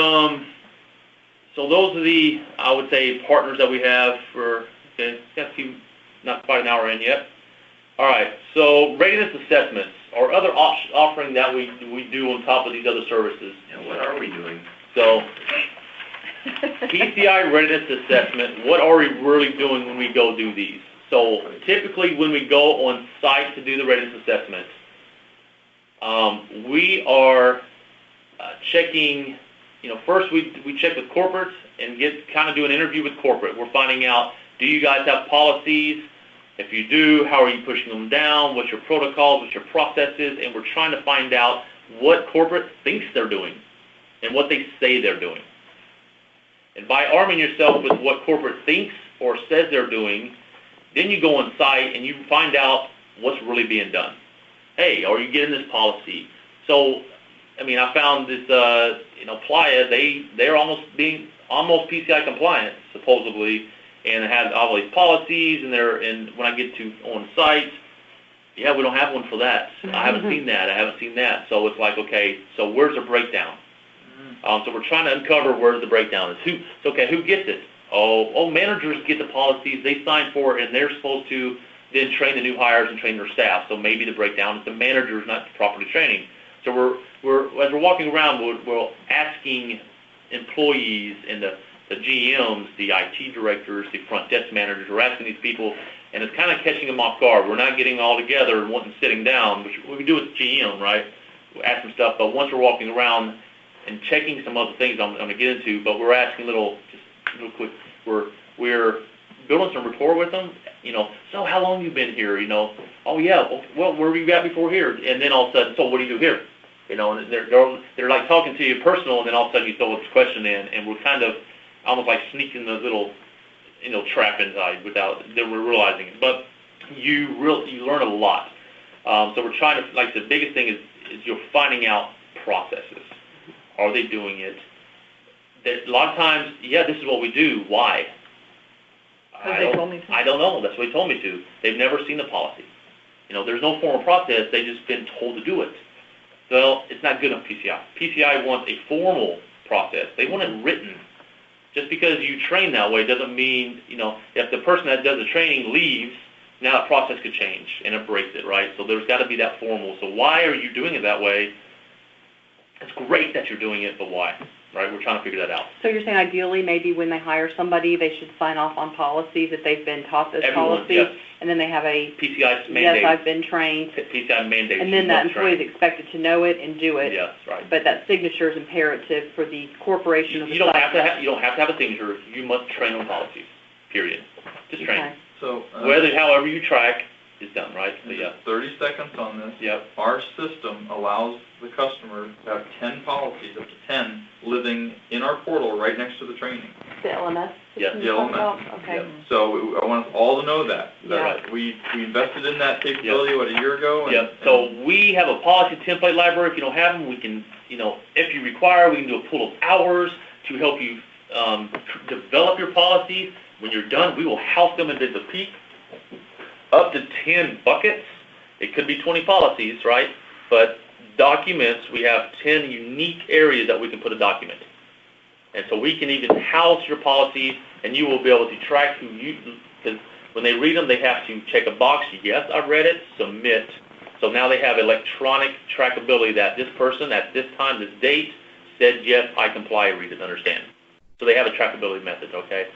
So those are the, I would say, partners that we have for. Okay, got a few, not quite an hour in yet. All right. So readiness assessments or other offering that we do on top of these other services. Yeah, what are we doing? So. PCI readiness assessment, what are we really doing when we go do these? So typically when we go on site to do the readiness assessment, we are checking, first we check with corporate and do an interview with corporate. We're finding out, do you guys have policies? If you do, how are you pushing them down? What's your protocols? What's your processes? And we're trying to find out what corporate thinks they're doing and what they say they're doing. And by arming yourself with what corporate thinks or says they're doing, then you go on site and you find out what's really being done. Hey, are you getting this policy? So I mean, I found this, Playa, they're almost PCI compliant, supposedly, and it has all these policies, and when I get to on site, yeah, we don't have one for that. I haven't seen that. So it's like, okay, so where's the breakdown? So we're trying to uncover where the breakdown is. Who gets it? Oh, managers get the policies, they sign for it, and they're supposed to then train the new hires and train their staff. So maybe the breakdown is the managers not properly training. So as we're walking around, we're asking employees and the GMs, the IT directors, the front desk managers, we're asking these people, and it's kind of catching them off guard. We're not getting all together and wanting sitting down, which we do with GM, right? We ask them stuff, but once we're walking around and checking some other things I'm going to get into, but we're asking real quick, we're building some rapport with them, so how long you been here, oh yeah, well, where were you at before here? And then all of a sudden, so what do you do here? And they're like talking to you personal, and then all of a sudden you throw this question in, and we're kind of almost like sneaking the little, trap inside without that we're realizing it. But you learn a lot. So we're trying to, like the biggest thing is you're finding out processes. Are they doing it? A lot of times, yeah, this is what we do. Why? I don't know. That's what he told me to. They've never seen the policy. There's no formal process. They've just been told to do it. Well, it's not good enough PCI. PCI wants a formal process. They want it written. Just because you train that way doesn't mean, if the person that does the training leaves, now that process could change and it breaks it, right? So there's got to be that formal. So why are you doing it that way? It's great that you're doing it, but why? Right? We're trying to figure that out. So you're saying ideally maybe when they hire somebody, they should sign off on policies that they've been taught those policies? Yes. And then they have a PCI mandate. Yes, I've been trained. PCI mandate. And then that employee is expected to know it and do it. Yes, right. But that signature is imperative for the corporation of the you don't have to have a signature. You must train on policies. Period. Just train. Okay. So, however you track is done, right? So, yeah. 30 seconds on this. Yep. Our system allows the customer to have 10 policies, up to 10, living in our portal right next to the training. The LMS? Yes. The LMS. Okay. Yep. So I want us all to know that. Yeah. We invested in that capability, a year ago? Yep. So we have a policy template library. If you don't have them, we can, if you require, we can do a pool of hours to help you develop your policies. When you're done, we will house them into the peak. Up to 10 buckets. It could be 20 policies, right? But documents, we have 10 unique areas that we can put a document. And so we can even house your policies, and you will be able to track because when they read them, they have to check a box. Yes, I read it, submit. So now they have electronic trackability that this person at this time, this date, said, yes, I comply, read it, understand. So they have a trackability method, okay?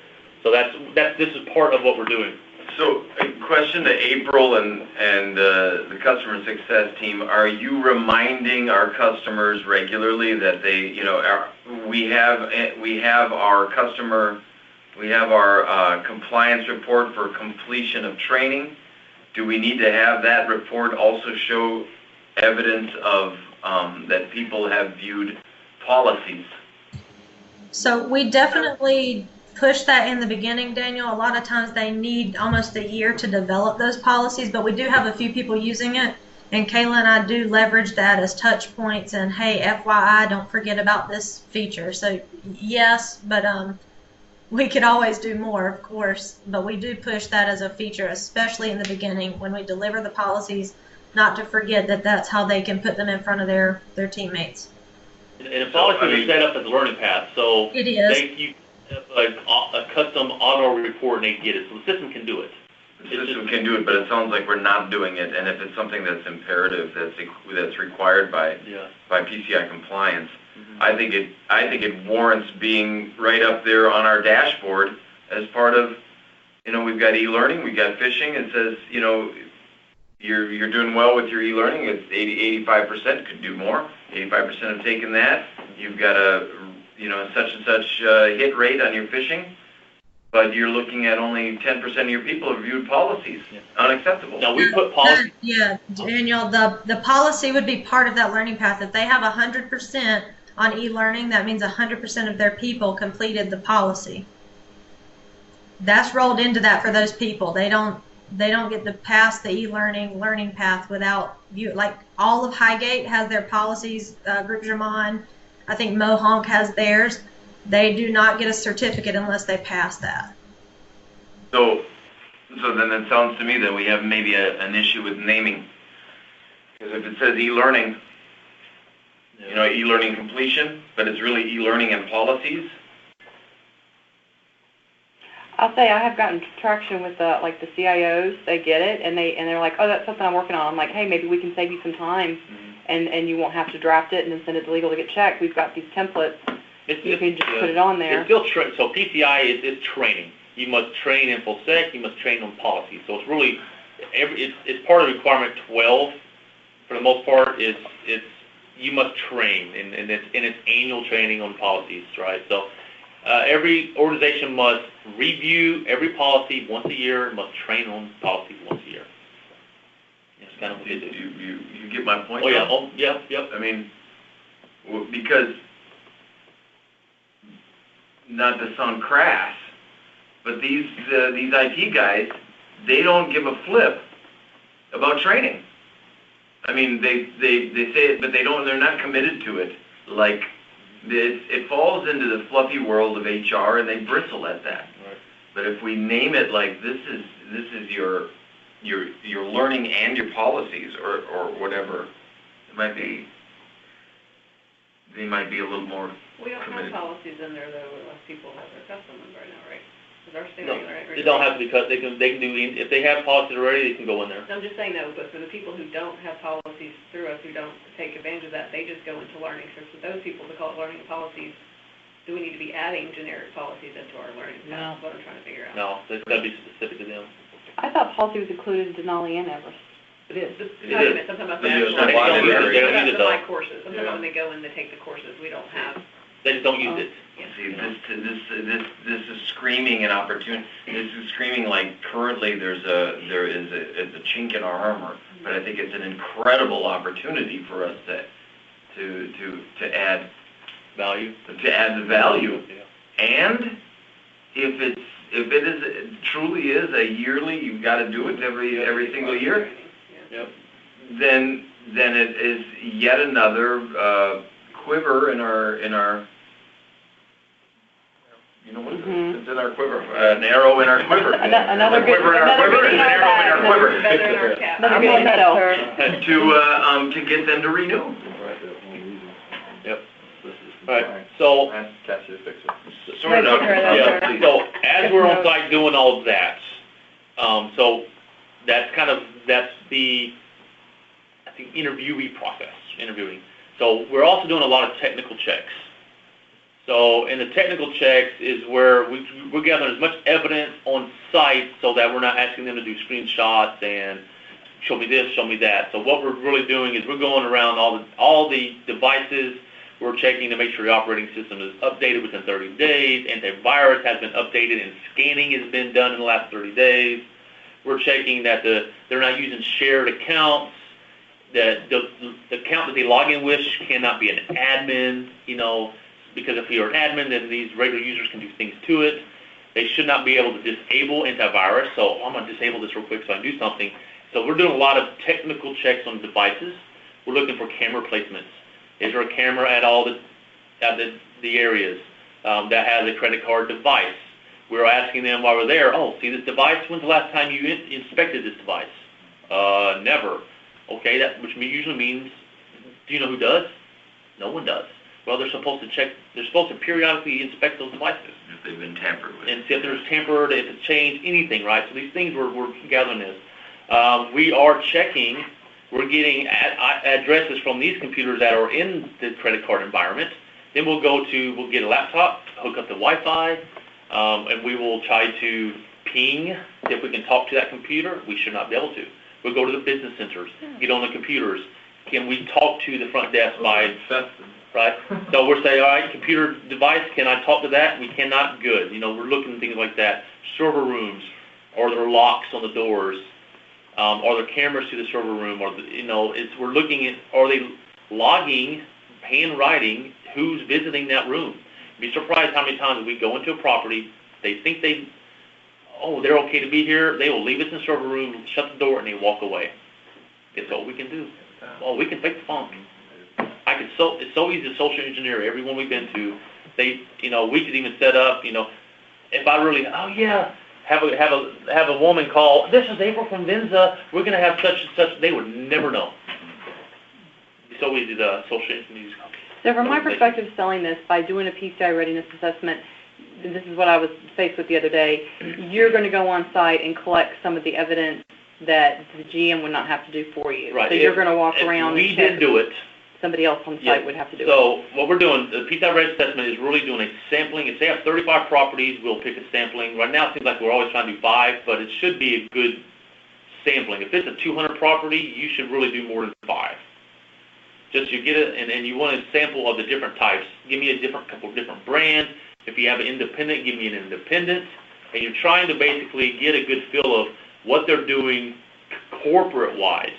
So this is part of what we're doing. So, a question to April and the customer success team: are you reminding our customers regularly that they, we have our compliance report for completion of training? Do we need to have that report also show evidence of that people have viewed policies? So we definitely push that in the beginning, Daniel. A lot of times they need almost a year to develop those policies, but we do have a few people using it, and Kayla and I do leverage that as touch points and, hey, FYI, don't forget about this feature. So yes, but we could always do more, of course, but we do push that as a feature, especially in the beginning when we deliver the policies, not to forget that that's how they can put them in front of their teammates. And the policies are set up as a learning path, so it is. You a custom auto report and they get it, so the system can do it. The system can do it, but it sounds like we're not doing it. And if it's something that's imperative, that's required by PCI compliance, I think it warrants being right up there on our dashboard as part of, we've got e-learning, we've got phishing. It says, you're doing well with your e-learning. It's 85%, could do more. 85% have taken that. You've got a such and such hit rate on your phishing, but you're looking at only 10% of your people have viewed policies. Unacceptable. Now we put policy. Yeah, Daniel, the policy would be part of that learning path. If they have 100% on e-learning, that means 100% of their people completed the policy. That's rolled into that for those people. They don't they don't get to pass the learning path without you. Like all of Highgate has their policies, Group Jamon, I think Mohonk has theirs. They do not get a certificate unless they pass that. So then it sounds to me that we have maybe an issue with naming. Because if it says e-learning, e-learning completion, but it's really e-learning and policies. I'll say I have gotten traction with the CIOs. They get it, and they're like, oh, that's something I'm working on. I'm like, hey, maybe we can save you some time, and you won't have to draft it and then send it to legal to get checked. We've got these templates. You can just put it on there. It's still so PCI is training. You must train InfoSec. You must train on policy. So it's really it's part of requirement 12. For the most part, it's you must train, and it's annual training on policies, right? So. Every organization must review every policy once a year and must train on policies once a year. That's kind of what they do. You get my point? Oh, yeah. Oh, yeah, yep. I mean, because, not to sound crass, but these IT guys, they don't give a flip about training. I mean, they say it, but they're not committed to it. Like, it falls into the fluffy world of HR, and they bristle at that. Right. But if we name it like this is your learning and your policies or whatever, they might be a little more We don't committed. have policies in there though, unless people have their custom ones right now, right? Is our No, standard right? they don't have to be cut. They can do if they have policies already. They can go in there. I'm just saying no, but for the people who don't have policies through us, who don't take advantage of that, they just go into learning. So for those people to call it learning policies, do we need to be adding generic policies into our learning? No. That's what I'm trying to figure out. No, that's got to be specific to them. I thought policy was included in Denali and Everest. It is. I'm talking about the They just actual, don't want it. I'm They don't talking use it, about though. my courses. I'm talking about when they go in to take the courses, we don't have. They just don't use it. See, this is screaming an opportunity. This is screaming like currently there is a chink in our armor, but I think it's an incredible opportunity for us to add Value. to add the value. Yeah. And if it truly is a yearly, you've got to do it every single year. Yep. Then it is yet another quiver in our. You know what it is? It's in our quiver. An arrow in our quiver. Another a quiver in our quiver. An arrow in our quiver. Feather in our cap. Another good medal. To get them to renew. Yep. All right. So. Ask Cassie to fix it. Sort it out. Yeah. So as we're on site doing all of that, so that's the I think interviewee process. Interviewing. So we're also doing a lot of technical checks. So in the technical checks is where we're gathering as much evidence on site so that we're not asking them to do screenshots and show me this, show me that. So what we're really doing is we're going around all the devices. We're checking to make sure the operating system is updated within 30 days. Antivirus has been updated and scanning has been done in the last 30 days. We're checking that they're not using shared accounts. That the account that they log in with cannot be an admin, because if you're an admin, then these regular users can do things to it. They should not be able to disable antivirus. So I'm going to disable this real quick so I can do something. So we're doing a lot of technical checks on devices. We're looking for camera placements. Is there a camera at all the areas that has a credit card device? We're asking them while we're there, see this device? When's the last time you inspected this device? Never. Okay, which usually means, do you know who does? No one does. Well, they're supposed to periodically inspect those devices. If they've been tampered with. And see if there's tampered, if it's changed, anything, right? So these things we're gathering this. We are checking, we're getting addresses from these computers that are in the credit card environment. Then we'll get a laptop, hook up to Wi-Fi, and we will try to ping, see if we can talk to that computer. We should not be able to. We'll go to the business centers, get on the computers. Can we talk to the front desk by, right? So we're saying, all right, computer device, can I talk to that? We cannot, good. We're looking at things like that. Server rooms, are there locks on the doors? Are there cameras to the server room? We're looking at, are they logging, handwriting, who's visiting that room? You'd be surprised how many times we go into a property, they think they oh, they're okay to be here, they will leave us in the server room, shut the door, and they walk away. It's all we can do. Oh, we can fake the funk. It's so easy to social engineer everyone we've been to. We could even set up, if I really, have a woman call, this is April from Venza, we're going to have such and such, they would never know. It's so easy to social engineer. So from my perspective, selling this, by doing a PCI readiness assessment, this is what I was faced with the other day, you're going to go on site and collect some of the evidence that the GM would not have to do for you. Right. So you're going to walk around we and check. did do it. Somebody else on site would have to do it. So what we're doing, the PCI readiness assessment is really doing a sampling. If they have 35 properties, we'll pick a sampling. Right now it seems like we're always trying to do 5, but it should be a good sampling. If it's a 200 property, you should really do more than 5. Just you get it, and you want a sample of the different types. Give me a couple of different brands. If you have an independent, give me an independent. And you're trying to basically get a good feel of what they're doing corporate-wide.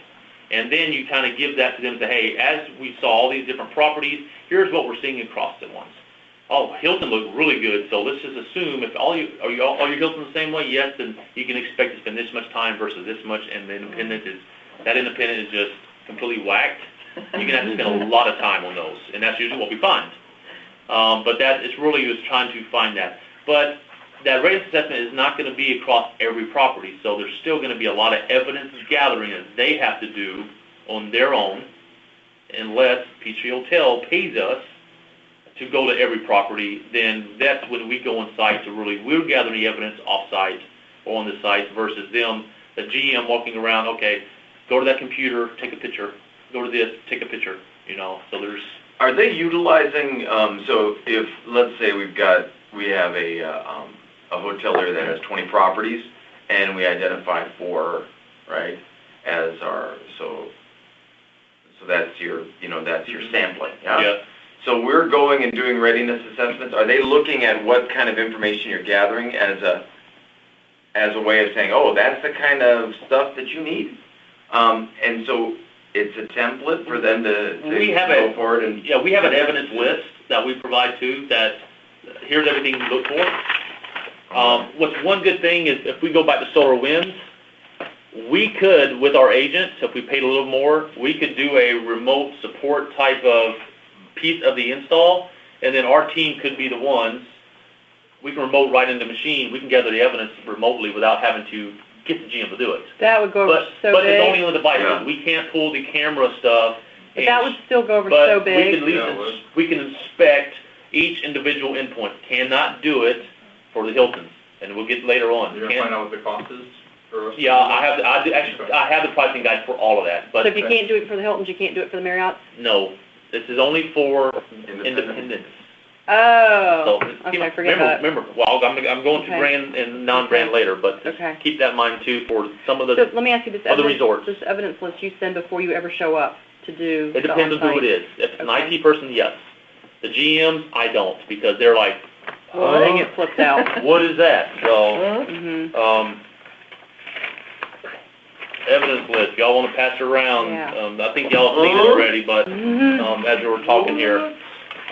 And then you kind of give that to them and say, hey, as we saw all these different properties, here's what we're seeing across the ones. Oh, Hilton looked really good, so let's just assume if all your Hilton the same way, yes, then you can expect to spend this much time versus this much, and the independent is just completely whacked. You're going to have to spend a lot of time on those, and that's usually what we find. But that is really just trying to find that. But that readiness assessment is not going to be across every property, so there's still going to be a lot of evidence gathering that they have to do on their own, unless Peachtree Hotel pays us to go to every property. Then that's when we go on site to we're gathering the evidence off-site or on the site versus them, the GM walking around, okay, go to that computer, take a picture, go to this, take a picture, so there's... Are they utilizing, so if, let's say we have a hotel there that has 20 properties, and we identify 4, right, as our, so that's your, that's your sampling, yeah? Yeah. So we're going and doing readiness assessments. Are they looking at what kind of information you're gathering as a way of saying, oh, that's the kind of stuff that you need? And so it's a template for them to go forward and... Yeah, we have an evidence list that we provide to that here's everything you look for. What's one good thing is if we go back to Solar Winds, we could, with our agents, if we paid a little more, we could do a remote support type of piece of the install, and then our team could be the ones. We can remote right in the machine. We can gather the evidence remotely without having to get the GM to do it. That would go over so big. But it's only on the device. Yeah. We can't pull the camera stuff. But that would still go over so big. But we can inspect each individual endpoint. Cannot do it for the Hiltons, and we'll get later on. You're going to find out what the cost is for us? Yeah, I have the pricing guide for all of that. But so if you can't do it for the Hiltons, you can't do it for the Marriotts? No. This is only for independents. Oh, so, okay, forget that. Remember, well, I'm going to brand and non-brand later, but keep that in mind too for some of the So let me ask you this other resorts. This evidence list you send before you ever show up to do. It depends on who it is. If it's an IT person, yes. The GMs, I don't, because they're like, well, they get flipped out. What is that? So, evidence list. Y'all want to pass it around? Yeah. I think y'all have seen it already, but as we were talking here.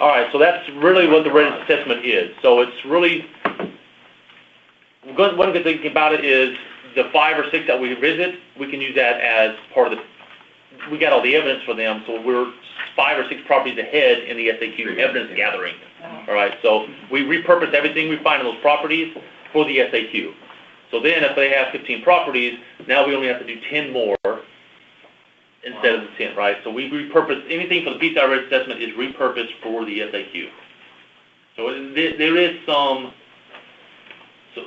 All right, so that's really what the readiness assessment is. So it's really, one good thing about it is the 5 or 6 that we visit, we can use that as part of we got all the evidence for them, so we're 5 or 6 properties ahead in the SAQ evidence gathering. All right, so we repurpose everything we find in those properties for the SAQ. So then if they have 15 properties, now we only have to do 10 more instead of the 10, right? So we repurpose, anything for the PCI readiness assessment is repurposed for the SAQ. So there is some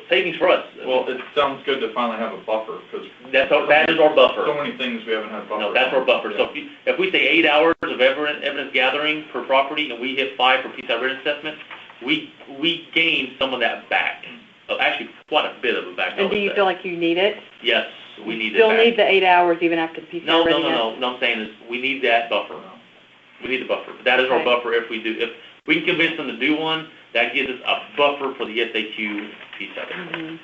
savings for us. Well, it sounds good to finally have a buffer, because that is our buffer. So many things we haven't had buffer. No, that's our buffer. Yeah. So if we say 8 hours of evidence gathering per property, and we hit 5 for PCI readiness assessment, we gain some of that back. Actually, quite a bit of it back. And do you feel like you need it? Yes, we need it. Still need the 8 hours even after the PCI readiness? No. I'm saying is we need that buffer. We need the buffer. That is our buffer if we do. If we can convince them to do one, that gives us a buffer for the SAQ piece of it.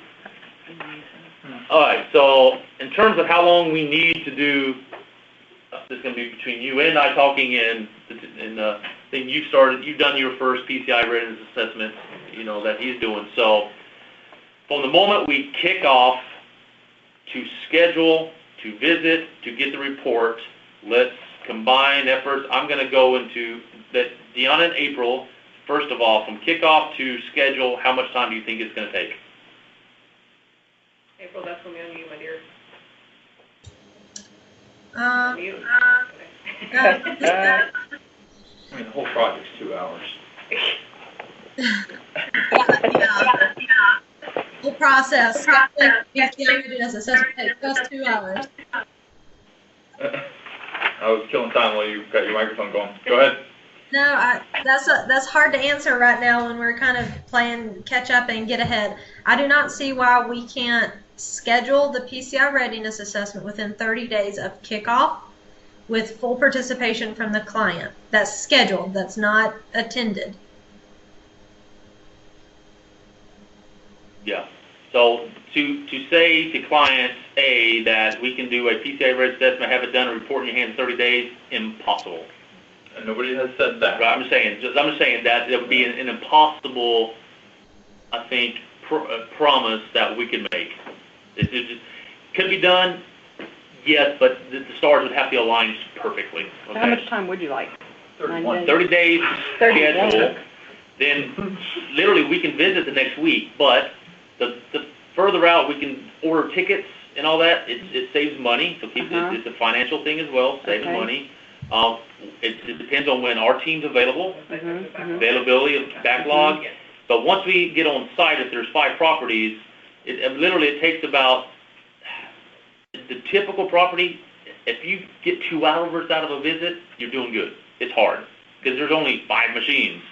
All right. So in terms of how long we need to do, this is going to be between you and I talking, and then you've done your first PCI readiness assessment, that he's doing. So from the moment we kick off to schedule, to visit, to get the report, let's combine efforts. I'm going to go into that, Deanna and April, first of all, from kickoff to schedule, how much time do you think it's going to take? April, that's going to be on you, my dear. You. I mean, the whole project's 2 hours. Whole process, PCI assessment takes just 2 hours. I was killing time while you got your microphone going. Go ahead. No, that's hard to answer right now when we're kind of playing catch up and get ahead. I do not see why we can't schedule the PCI readiness assessment within 30 days of kickoff with full participation from the client. That's scheduled, that's not attended. Yeah. So to say to client A that we can do a PCI ready assessment, have it done, and report in your hand in 30 days, impossible. And nobody has said that. Right, I'm just saying that it would be an impossible, I think, promise that we can make. It just could be done, yes, but the stars would have to align perfectly. Okay? How much time would you like? 30 days 30 schedule. days. Then literally we can visit the next week, but the further out we can order tickets and all that, it saves money. So it's a financial thing as well, saves money. It depends on when our team's available, availability of backlog. But once we get on site, if there's 5 properties, it takes about, the typical property, if you get 2 hours out of a visit, you're doing good. It's hard because there's only 5 machines.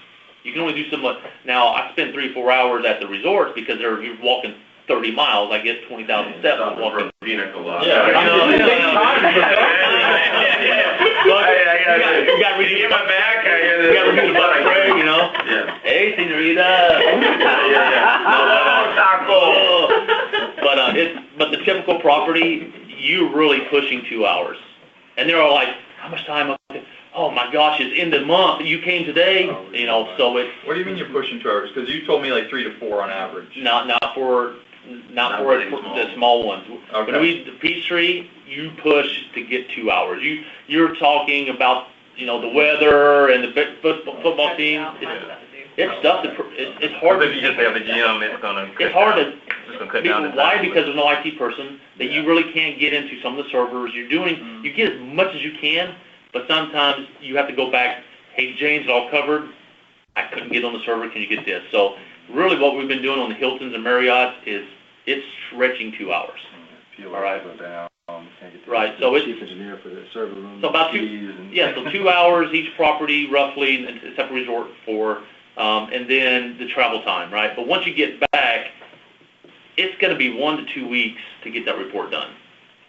You can only do so much. Now, I spend 3-4 hours at the resorts because you're walking 30 miles. I get 20,000 steps walking. Yeah. You got to get my back. You got to review the butt spray, you know. Yeah. Hey, senorita. But the typical property, you're really pushing 2 hours, and they're all like, "How much time?" Oh my gosh, it's end of the month. You came today, you know. So it's. What do you mean you're pushing 2 hours? Because you told me like 3 to 4 on average. Not for the small ones. Okay. When the Peachtree, you push to get 2 hours. You're talking about, you know, the weather and the football team. It's stuff that it's hard. If you just have a gym, it's gonna. It's hard to. Cut down the Why? time. Because there's no IT person that you really can't get into some of the servers. You get as much as you can, but sometimes you have to go back. Hey, James, it all covered. I couldn't get on the server. Can you get this? So really, what we've been doing on the Hiltons and Marriotts is it's stretching 2 hours. All right. Right. So it's chief engineer for the server room. So about 2. Yeah. So 2 hours each property, roughly, and a separate resort for, and then the travel time. Right. But once you get back, it's going to be 1 to 2 weeks to get that report done.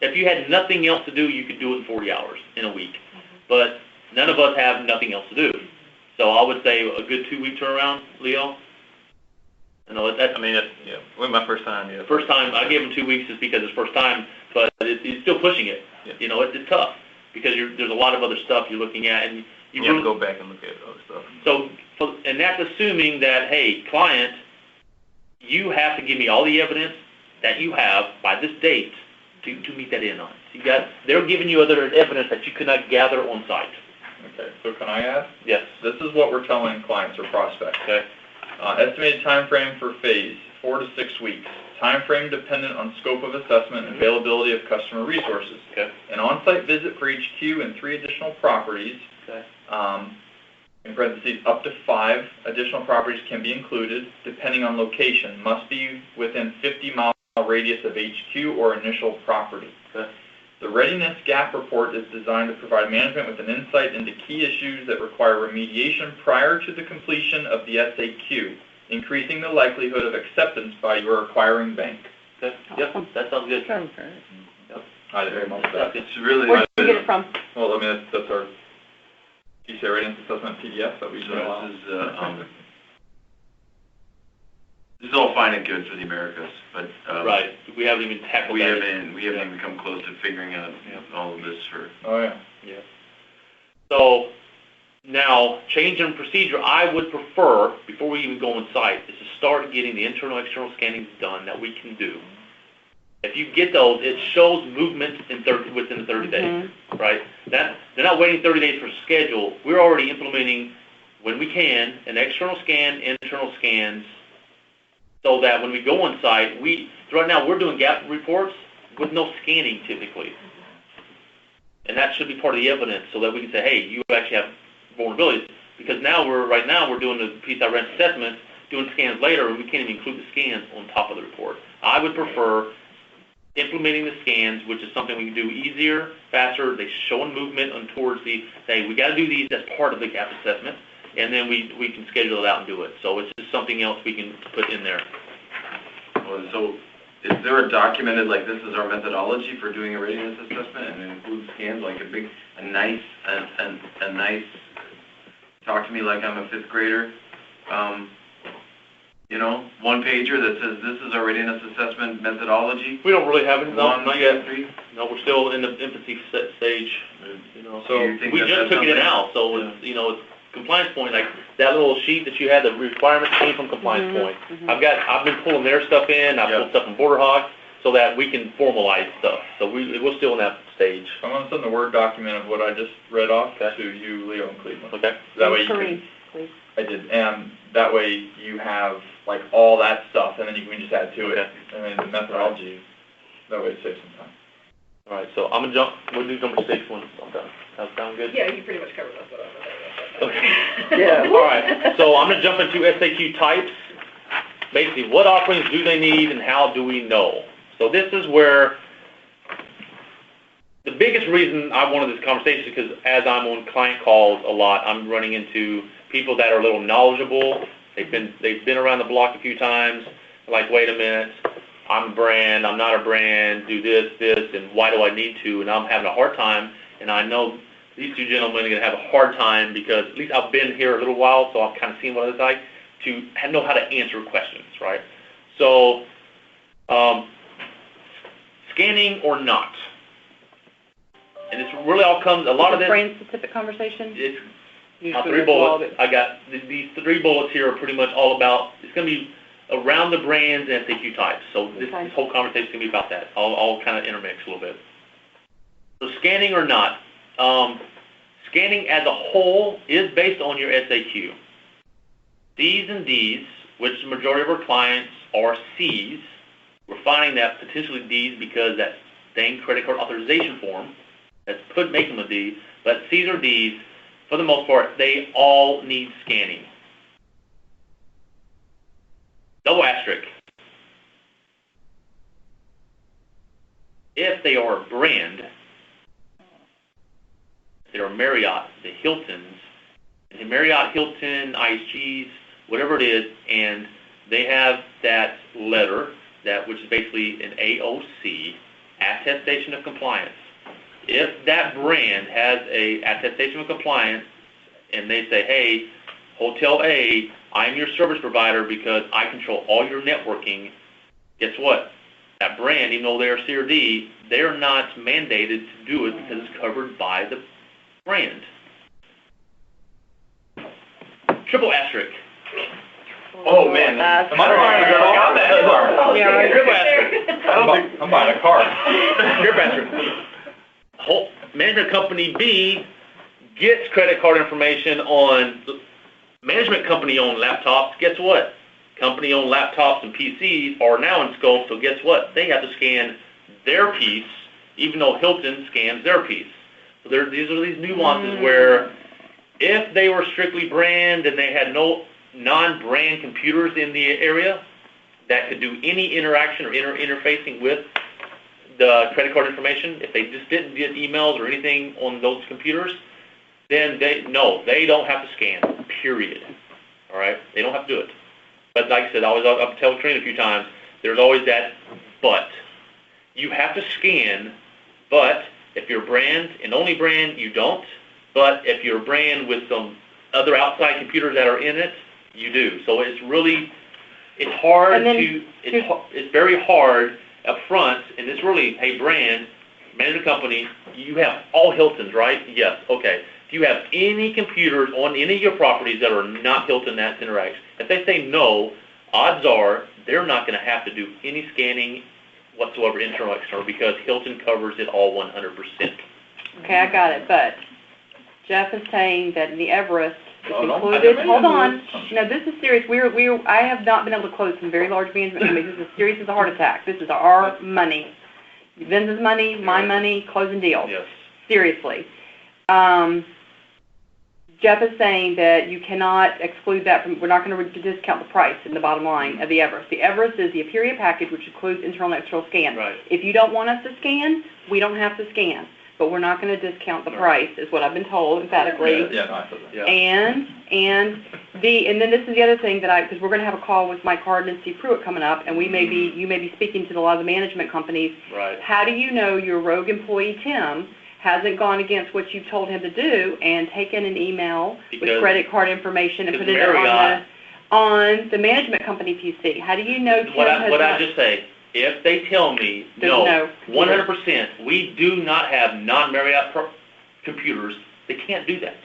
If you had nothing else to do, you could do it in 40 hours in a week. But none of us have nothing else to do. So I would say a good 2-week turnaround, Leo. You know, When my first time, yeah. First time, I gave him 2 weeks just because it's first time, but he's still pushing it. Yeah. You know, it's tough because there's a lot of other stuff you're looking at, and you have to go back and look at other stuff. So, and that's assuming that, hey, client, you have to give me all the evidence that you have by this date to meet that in on. So they're giving you other evidence that you could not gather on site. Okay, so can I add? Yes. This is what we're telling clients or prospects. Okay. Estimated time frame for phase, 4 to 6 weeks. Time frame dependent on scope of assessment and availability of customer resources. Okay. An on-site visit for HQ and 3 additional properties. Okay. In parentheses, up to 5 additional properties can be included, depending on location. Must be within 50-mile radius of HQ or initial property. Okay. The Readiness Gap Report is designed to provide management with an insight into key issues that require remediation prior to the completion of the SAQ, increasing the likelihood of acceptance by your acquiring bank. Okay. Yep, that sounds good. Yep. I did very much that. It's really. Where'd you get it from? Well, I mean, that's our PCI Readiness Assessment PDF that we do. This is all fine and good for the Americas, but right. We haven't even tackled we that. haven't even come close to figuring out all of this for. Oh yeah. Yeah. So Now, change in procedure, I would prefer, before we even go on site, is to start getting the internal, external scannings done that we can do. If you get those, it shows movement within the 30 days, right? They're not waiting 30 days for a schedule. We're already implementing, when we can, an external scan, internal scans, so that when we go on site, right now we're doing gap reports with no scanning typically. And that should be part of the evidence so that we can say, hey, you actually have vulnerabilities. Because right now we're doing the PCI rent assessment, doing scans later, and we can't even include the scans on top of the report. I would prefer implementing the scans, which is something we can do easier, faster. They show movement towards say, we got to do these as part of the gap assessment, and then we can schedule it out and do it. So it's just something else we can put in there. So is there a documented, like, this is our methodology for doing a readiness assessment, and it includes scans, like a nice, talk to me like I'm a fifth grader, one pager that says this is our readiness assessment methodology? We don't really have it, not yet. 3? No, we're still in the infancy stage. So we just took it out, so it's compliance point, like that little sheet that you had, the requirements came from compliance point. I've been pulling their stuff in, I've pulled stuff from Border Hawk, so that we can formalize stuff. So we're still in that stage. I'm going to send the Word document of what I just read off to you, Leo, and Cleveland. Okay. That way you can, please. I did, and that way you have like all that stuff, and then you can just add to it. And then the methodology, that way it saves some time. All right, so I'm gonna we'll do number 6 when I'm done. That sound good? Yeah, you pretty much covered most of it. Okay. Yeah. All right. So I'm gonna jump into SAQ types. Basically, what offerings do they need, and how do we know? So this is where the biggest reason I wanted this conversation is because as I'm on client calls a lot, I'm running into people that are a little knowledgeable. They've been around the block a few times. Like, wait a minute, I'm a brand, I'm not a brand, do this, and why do I need to? And I'm having a hard time, and I know these two gentlemen are going to have a hard time because at least I've been here a little while, so I've kind of seen what it's like to know how to answer questions, right? So, scanning or not. And it's really all comes, a lot of this. Brand-specific conversation? It's my 3 bullets. I got these 3 bullets here are pretty much all about, it's going to be around the brands and SAQ types. So this whole conversation is going to be about that. I'll kind of intermix a little bit. So scanning or not. Scanning as a whole is based on your SAQ. C's and D's, which the majority of our clients are C's. We're finding that potentially D's because that same credit card authorization form that's making them a D, but C's or D's, for the most part, they all need scanning. No asterisk. If they are a brand, they are Marriott, the Hiltons, the Marriott, Hilton, IHGs, whatever it is, and they have that letter, which is basically an AOC, attestation of compliance. If that brand has a attestation of compliance and they say, hey, Hotel A, I'm your service provider because I control all your networking, guess what? That brand, even though they're a C or D, they're not mandated to do it because it's covered by the brand. Triple asterisk. Oh, man. Am I got that car? Yeah, right. Triple asterisk. I'm buying a car. Triple asterisk. Whole management company B gets credit card information on management company-owned laptops. Guess what? Company-owned laptops and PCs are now in scope, so guess what? They have to scan their piece, even though Hilton scans their piece. So these are these nuances where if they were strictly brand and they had no non-brand computers in the area that could do any interaction or interfacing with the credit card information, if they just didn't get emails or anything on those computers, then they don't have to scan, period. All right? They don't have to do it. But like I said, I've told Trina a few times, there's always that but. You have to scan, but if you're a brand and only brand, you don't. But if you're a brand with some other outside computers that are in it, you do. So it's hard it's very hard up front, and it's really, hey, brand, management company, you have all Hiltons, right? Yes, okay. do you have any computers on any of your properties that are not Hilton Nats Interact? If they say no, odds are they're not going to have to do any scanning whatsoever, internal, external, because Hilton covers it all 100%. Okay, I got it, but Jeff is saying that in the Everest, it's Oh, no, included, I hold on, didn't no, this is serious, I have not been able to close some very large management companies, this is serious as a heart attack, this is our money. Venza's money, my money, closing deals. Yes. Seriously. Jeff is saying that you cannot exclude that from, we're not going to discount the price in the bottom line of the Everest. The Everest is the Aperia package, which includes internal and external scan. Right. If you don't want us to scan, we don't have to scan. But we're not going to discount the price, is what I've been told emphatically. Yeah, no, I said that. Yeah. And then this is the other thing that because we're going to have a call with Mike Harden and Steve Pruitt coming up, and you may be speaking to a lot of the management companies. Right. How do you know your rogue employee, Tim, hasn't gone against what you've told him to do and taken an email with credit card information and put it on the management company PC? How do you know Tim What I just say, if they tell me, no, 100%, we do not have non-Marriott computers, they can't do that.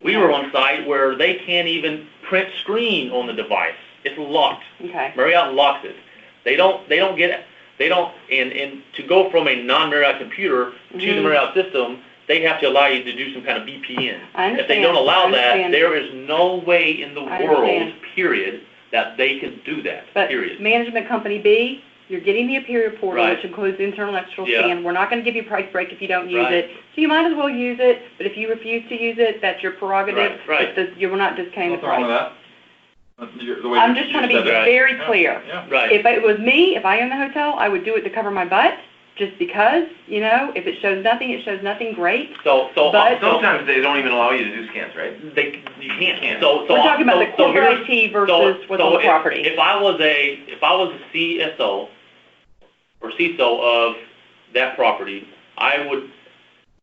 We were on site where they can't even print screen on the device. It's locked. Okay. Marriott locks it. They don't get it. They don't, and to go from a non-Marriott computer to the Marriott system, they have to allow you to do some kind of VPN. I understand. If they don't allow that, there is no way in the world, period, that they can do that, period. But management company B, you're getting the Aperia portal, which includes internal and external scan. We're not going to give you a price break if you don't use it. So you might as well use it, but if you refuse to use it, that's your prerogative. We're not discounting the price. What's wrong with that? I'm just trying to be very clear. Yeah. Right. If it was me, if I owned the hotel, I would do it to cover my butt, just because, if it shows nothing, it shows nothing, great. But sometimes they don't even allow you to do scans, right? You can't. We're talking about the corporate IT versus what's on the property. If I was a CSO or CISO of that property, I would,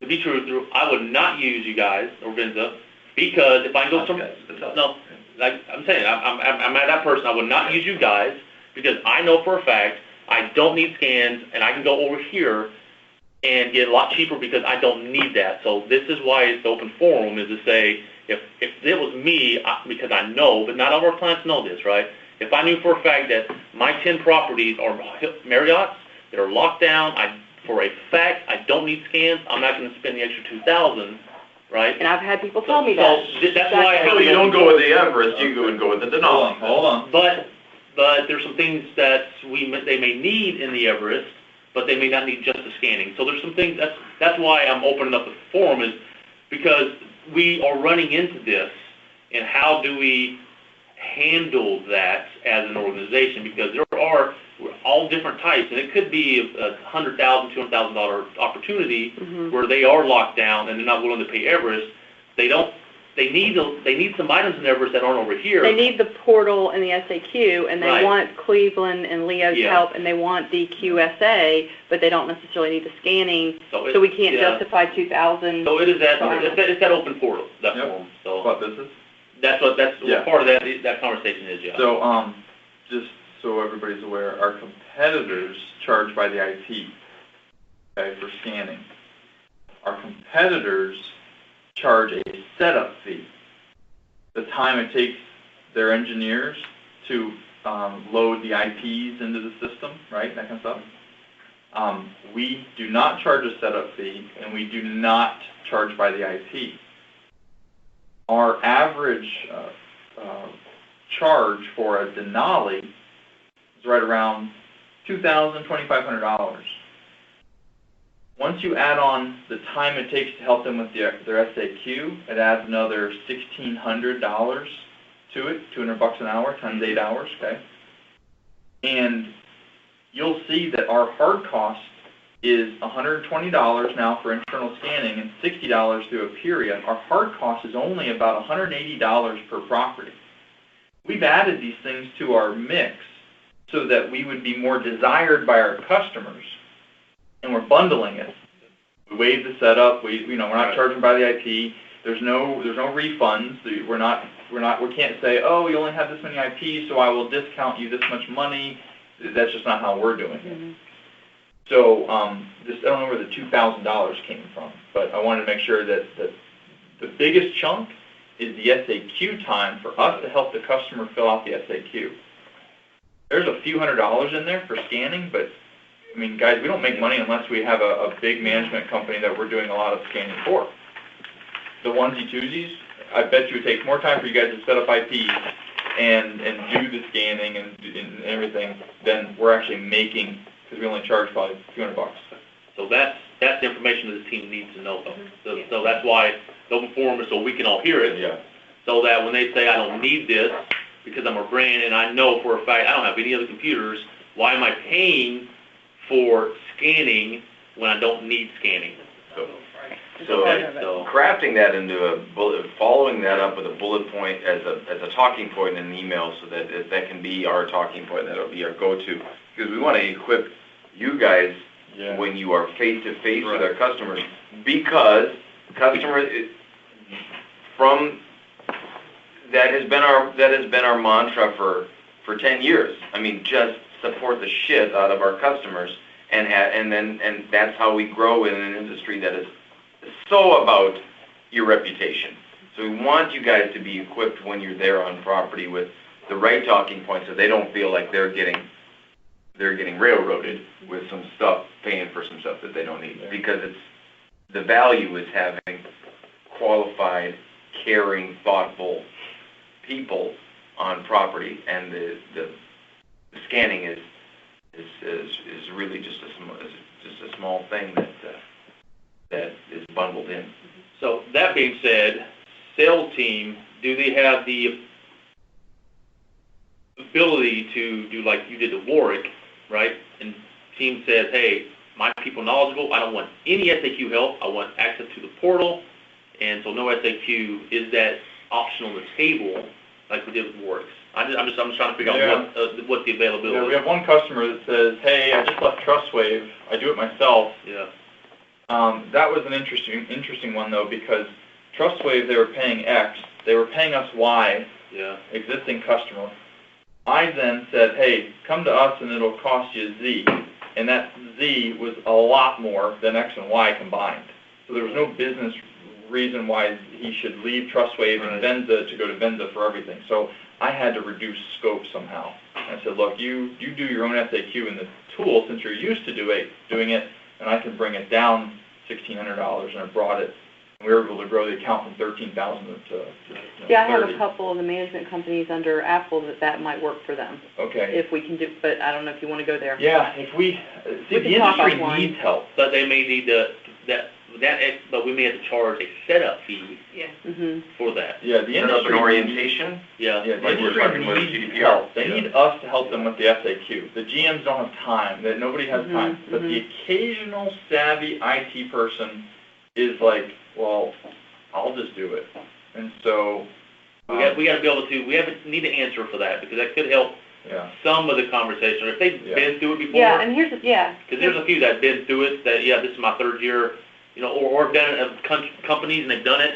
to be true, I would not use you guys or Venza, because if I go I'm saying, I'm at that person, I would not use you guys, because I know for a fact I don't need scans, and I can go over here and get a lot cheaper because I don't need that. So this is why it's open forum, is to say, if it was me, because I know, but not all our clients know this, right? If I knew for a fact that my 10 properties are Marriotts, that are locked down, for a fact I don't need scans, I'm not going to spend the extra $2,000, right? And I've had people tell me that. So that's why you don't go with the Everest, you go with the Denali. Hold on. But there's some things that they may need in the Everest, but they may not need just the scanning. So there's some things, that's why I'm opening up the forum, is because we are running into this, and how do we handle that as an organization? Because there are all different types, and it could be a $100,000, $200,000 opportunity where they are locked down and they're not willing to pay Everest. They need some items in Everest that aren't over here. They need the portal and the SAQ, and they want Cleveland and Leo's help, and they want the QSA, but they don't necessarily need the scanning, so we can't justify $2,000. So it is it's that open portal, that form. So What this is? that's what part of that conversation is, yeah. So, just so everybody's aware, our competitors charge by the IP, okay, for scanning. Our competitors charge a setup fee. The time it takes their engineers to load the IPs into the system, right, that kind of stuff. We do not charge a setup fee, and we do not charge by the IP. Our average charge for a Denali is right around $2,000, $2,500. Once you add on the time it takes to help them with their SAQ, it adds another $1,600 to it, $200 an hour times 8 hours, okay? And you'll see that our hard cost is $120 now for internal scanning and $60 through Aperia. Our hard cost is only about $180 per property. We've added these things to our mix so that we would be more desired by our customers, and we're bundling it. We waive the setup. We're not charging by the IP. There's no refunds. We can't say, oh, you only have this many IPs, so I will discount you this much money. That's just not how we're doing it. So I don't know where the $2,000 came from, but I wanted to make sure that The biggest chunk is the SAQ time for us to help the customer fill out the SAQ. There's a few $100s in there for scanning, but I mean, guys, we don't make money unless we have a big management company that we're doing a lot of scanning for. The onesie twosies, I bet you it takes more time for you guys to set up IPs and do the scanning and everything than we're actually making, because we only charge probably a few $100. So that's the information that the team needs to know. So that's why the open forum is so we can all hear it. Yeah. So that when they say, I don't need this because I'm a brand and I know for a fact I don't have any other computers, why am I paying for scanning when I don't need scanning? So So- crafting that into a bullet, following that up with a bullet point as a talking point in an email, so that can be our talking point, that'll be our go-to, because we want to equip you guys when you are face-to-face with our customers, because that has been our mantra for 10 years. I mean, just support the shit out of our customers, and that's how we grow in an industry that is so about your reputation. So we want you guys to be equipped when you're there on property with the right talking points, so they don't feel like they're getting railroaded with some stuff, paying for some stuff that they don't need. Because the value is having qualified, caring, thoughtful people on property, and the scanning is really just a small thing that is bundled in. So that being said, sales team, do they have the ability to do like you did to Warwick, right? And team says, hey, my people knowledgeable, I don't want any SAQ help, I want access to the portal, and so no SAQ. Is that option on the table like we did with Warwick? I'm just trying to figure out what the availability is. We have one customer that says, hey, I just left TrustWave, I do it myself. Yeah. That was an interesting one, though, because TrustWave, they were paying X, they were paying us Y, existing customer. I then said, hey, come to us and it'll cost you Z, and that Z was a lot more than X and Y combined. So there was no business reason why he should leave TrustWave and Venza to go to Venza for everything. So I had to reduce scope somehow. I said, look, you do your own SAQ in the tool since you're used to doing it, and I can bring it down $1,600, and I brought it. And we were able to grow the account from 13,000 to Yeah, I have 30. a couple of the management companies under Apple that might work for them. Okay. If we can do, but I don't know if you want to go there. Yeah, if we see, the industry needs help. But they may need but we may have to charge a setup fee for that. Yeah, the Set up industry an orientation. Yeah. Yeah, the Like we're talking about industry needs GDPR. help. They need us to help them with the SAQ. The GMs don't have time. That nobody has time. But the occasional savvy IT person is like, well, I'll just do it. And so We got to be able to. Need an answer for that, because that could help some of the conversation. If they've been through it before. Yeah, and here's because there's a few that have been through it. That this is my third year. Or have done it of companies and they've done it.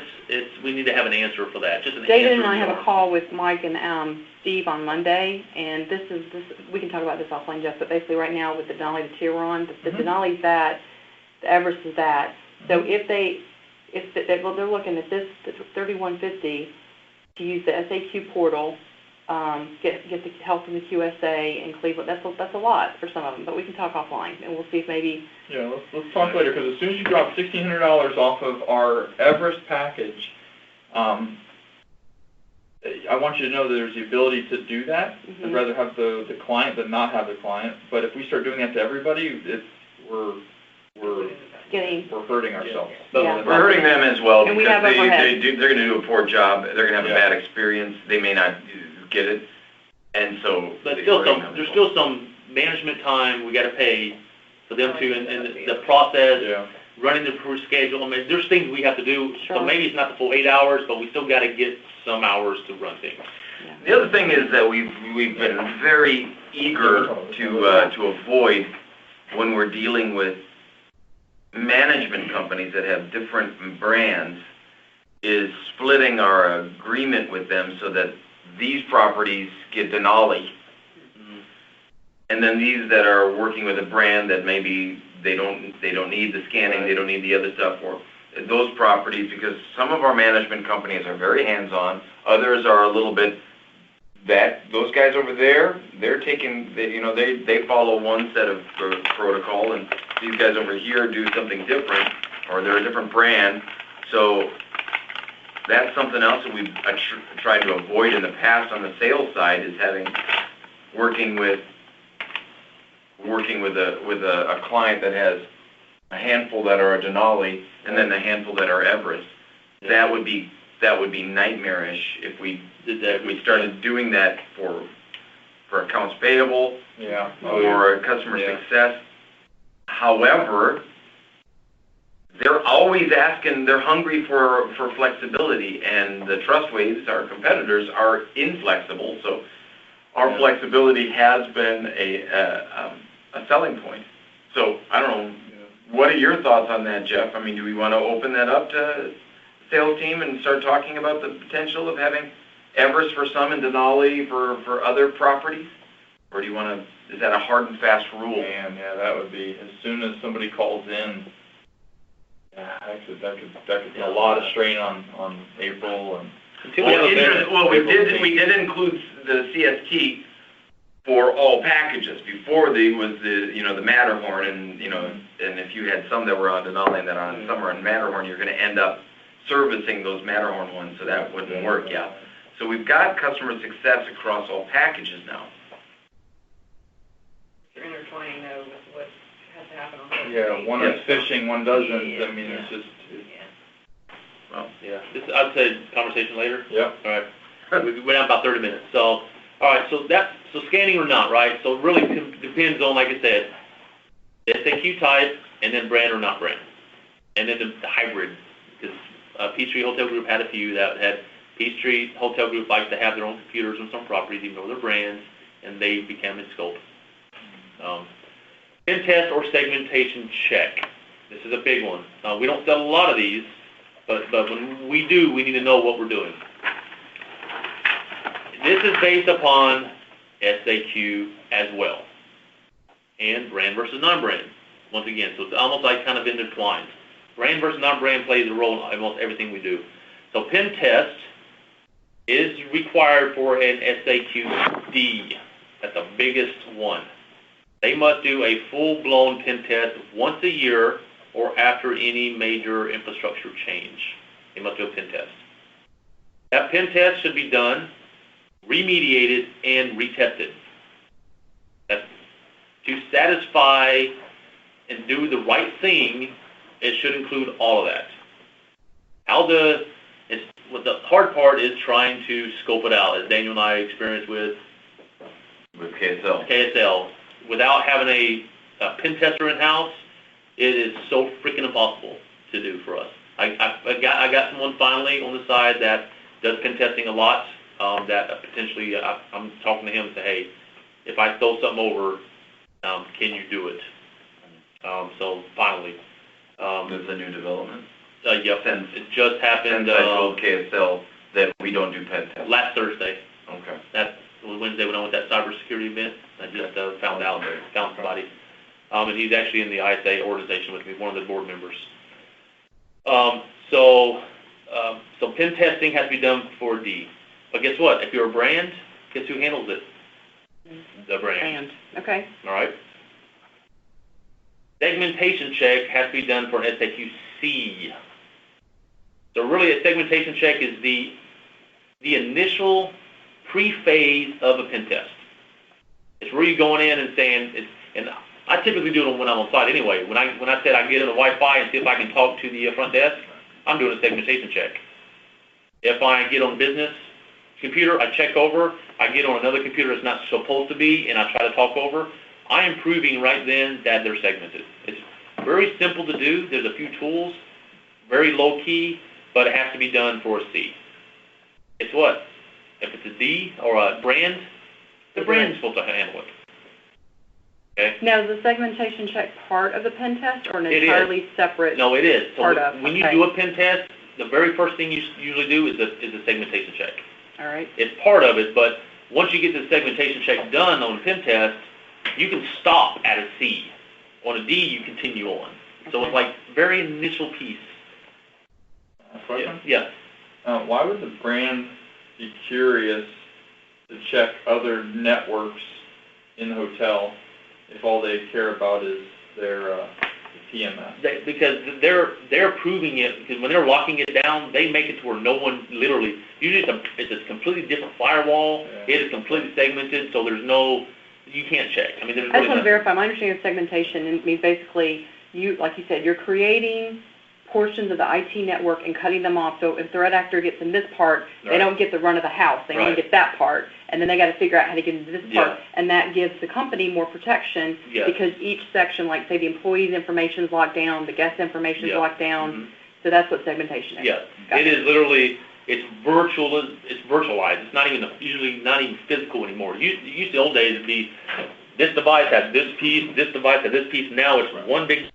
We need to have an answer for that. Just an David answer and I have a call with Mike and Steve on Monday, and this we can talk about this offline, Jeff. But basically, right now with the Denali, the Tiburon, the Denali's that, the Everest is that. So if they're looking at this, the 3150 to use the SAQ portal, get the help from the QSA in Cleveland. That's a lot for some of them, but we can talk offline, and we'll see if maybe. Yeah, let's talk later, because as soon as you drop $1,600 off of our Everest package, I want you to know that there's the ability to do that. I'd rather have the client than not have the client. But if we start doing that to everybody, we're hurting ourselves. Yeah. We're hurting them as well, And we because have overhead. they're going to do a poor job. They're going to have a bad experience. They may not get it, and so. But there's still some management time we got to pay for them to, and the process, running the crew schedule. I mean, there's things we have to do. Sure. So maybe it's not the full 8 hours, but we still got to get some hours to run things. The other thing is that we've been very eager to avoid, when we're dealing with management companies that have different brands, is splitting our agreement with them so that these properties get Denali, and then these that are working with a brand that maybe they don't need the scanning, they don't need the other stuff, or those properties, because some of our management companies are very hands-on, others are a little bit, those guys over there, they're taking, they follow one set of protocol, and these guys over here do something different, or they're a different brand. So that's something else that we've tried to avoid in the past on the sales side, is working with a client that has a handful that are a Denali and then a handful that are Everest. That would be nightmarish if we did that. If we started doing that for accounts payable, or customer success. However, they're always asking, they're hungry for flexibility, and the trust waves, our competitors, are inflexible. So our flexibility has been a selling point. So I don't know, what are your thoughts on that, Jeff? I mean, do we want to open that up to sales team and start talking about the potential of having Everest for some and Denali for other properties? Or do you want to, is that a hard and fast rule? And yeah, that would be, as soon as somebody calls in, that could put a lot of strain on April and. We did include the CST for all packages. Before was the Matterhorn, and and if you had some that were on Denali and then some were on Matterhorn, you're going to end up servicing those Matterhorn ones, so that wouldn't work. Yeah. So we've got customer success across all packages now. You're intertwining though with what has to happen on both. Yeah, one is fishing, one doesn't. I mean, it's just. Well, yeah. I'd say conversation later. Yeah. All right. We went out about 30 minutes. So, all right. So scanning or not, right? So it really depends on, like I said, the SAQ type, and then brand or not brand, and then the hybrid. Because Peachtree Hotel Group had a few that had. Peachtree Hotel Group likes to have their own computers on some properties, even though they're brands, and they became in scope. Pen test or segmentation check. This is a big one. We don't sell a lot of these, but when we do, we need to know what we're doing. This is based upon SAQ as well, and brand versus non-brand. Once again, so it's almost like kind of intertwined. Brand versus non-brand plays a role in almost everything we do. So pen test is required for an SAQ-D. That's the biggest one. They must do a full-blown pen test once a year or after any major infrastructure change. They must do a pen test. That pen test should be done, remediated, and retested. That's to satisfy and do the right thing. It should include all of that. What the hard part is trying to scope it out, as Daniel and I experienced with KSL. Without having a pen tester in-house, it is so freaking impossible to do for us. I got someone finally on the side that does pen testing a lot, that potentially I'm talking to him and say, hey, if I throw something over, can you do it? So finally. There's a new development? Yep, it just happened. Since I told KSL that we don't do pen tests. Last Thursday. Okay. That was Wednesday when I went to that cybersecurity event. I just found somebody. And he's actually in the ISA organization with me, one of the board members. So pen testing has to be done for D. But guess what? If you're a brand, guess who handles it? The brand. Okay. All right. Segmentation check has to be done for an SAQ-C. So really a segmentation check is the initial pre-phase of a pen test. It's where you're going in and saying, and I typically do it when I'm on site anyway. When I said I get on the Wi-Fi and see if I can talk to the front desk, I'm doing a segmentation check. If I get on business computer, I check over. I get on another computer that's not supposed to be, and I try to talk over. I am proving right then that they're segmented. It's very simple to do. There's a few tools, very low key, but it has to be done for a C. It's what? If it's a D or a brand, the brand is supposed to handle it. Okay? Now, is the segmentation check part of the pen test or an entirely separate? No, it is. So part of? When you do a pen test, the very first thing you usually do is a segmentation check. All right. It's part of it, but once you get the segmentation check done on the pen test, you can stop at a C. On a D, you continue on. So it's like very initial piece. Question? Yeah. Why would the brand be curious to check other networks in the hotel if all they care about is their TMS? Because they're proving it, because when they're locking it down, they make it to where no one literally, usually it's a completely different firewall, it is completely segmented, so there's no, you can't check. I mean, there's I just really want to nothing. verify, my understanding of segmentation means basically, like you said, you're creating portions of the IT network and cutting them off, so if threat actor gets in this part, they Right. don't get the run of the house, they only Right. get that part, and then they gotta figure out how to get into this part, Yeah. and that gives the company more protection, Yes. because each section, like say the employee's information is locked down, the guest information is Yeah. locked down, Mhm. so that's what segmentation is. Yeah, Got it is literally, it's virtualized. It's not even, usually not even physical anymore. Used the old days it'd be, this device has this piece, this device has this piece. Now it's one big.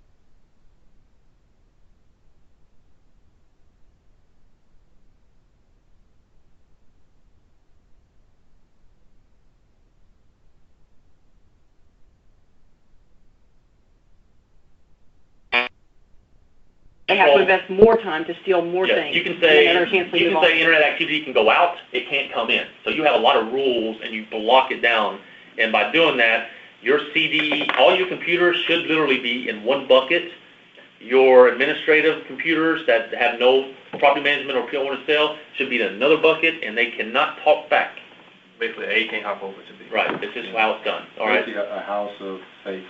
They have to invest more time to steal more Yeah, things. you can and say, then their chance to you move can on. say internet activity can go out, it can't come in. So you have a lot of rules and you block it down. And by doing that, your CD, all your computers should literally be in one bucket. Your administrative computers that have no property management or point of sale should be in another bucket, and they cannot talk back. Basically, A can't hop over to B. Right, it's just how it's done, all right? Basically, a house of safes.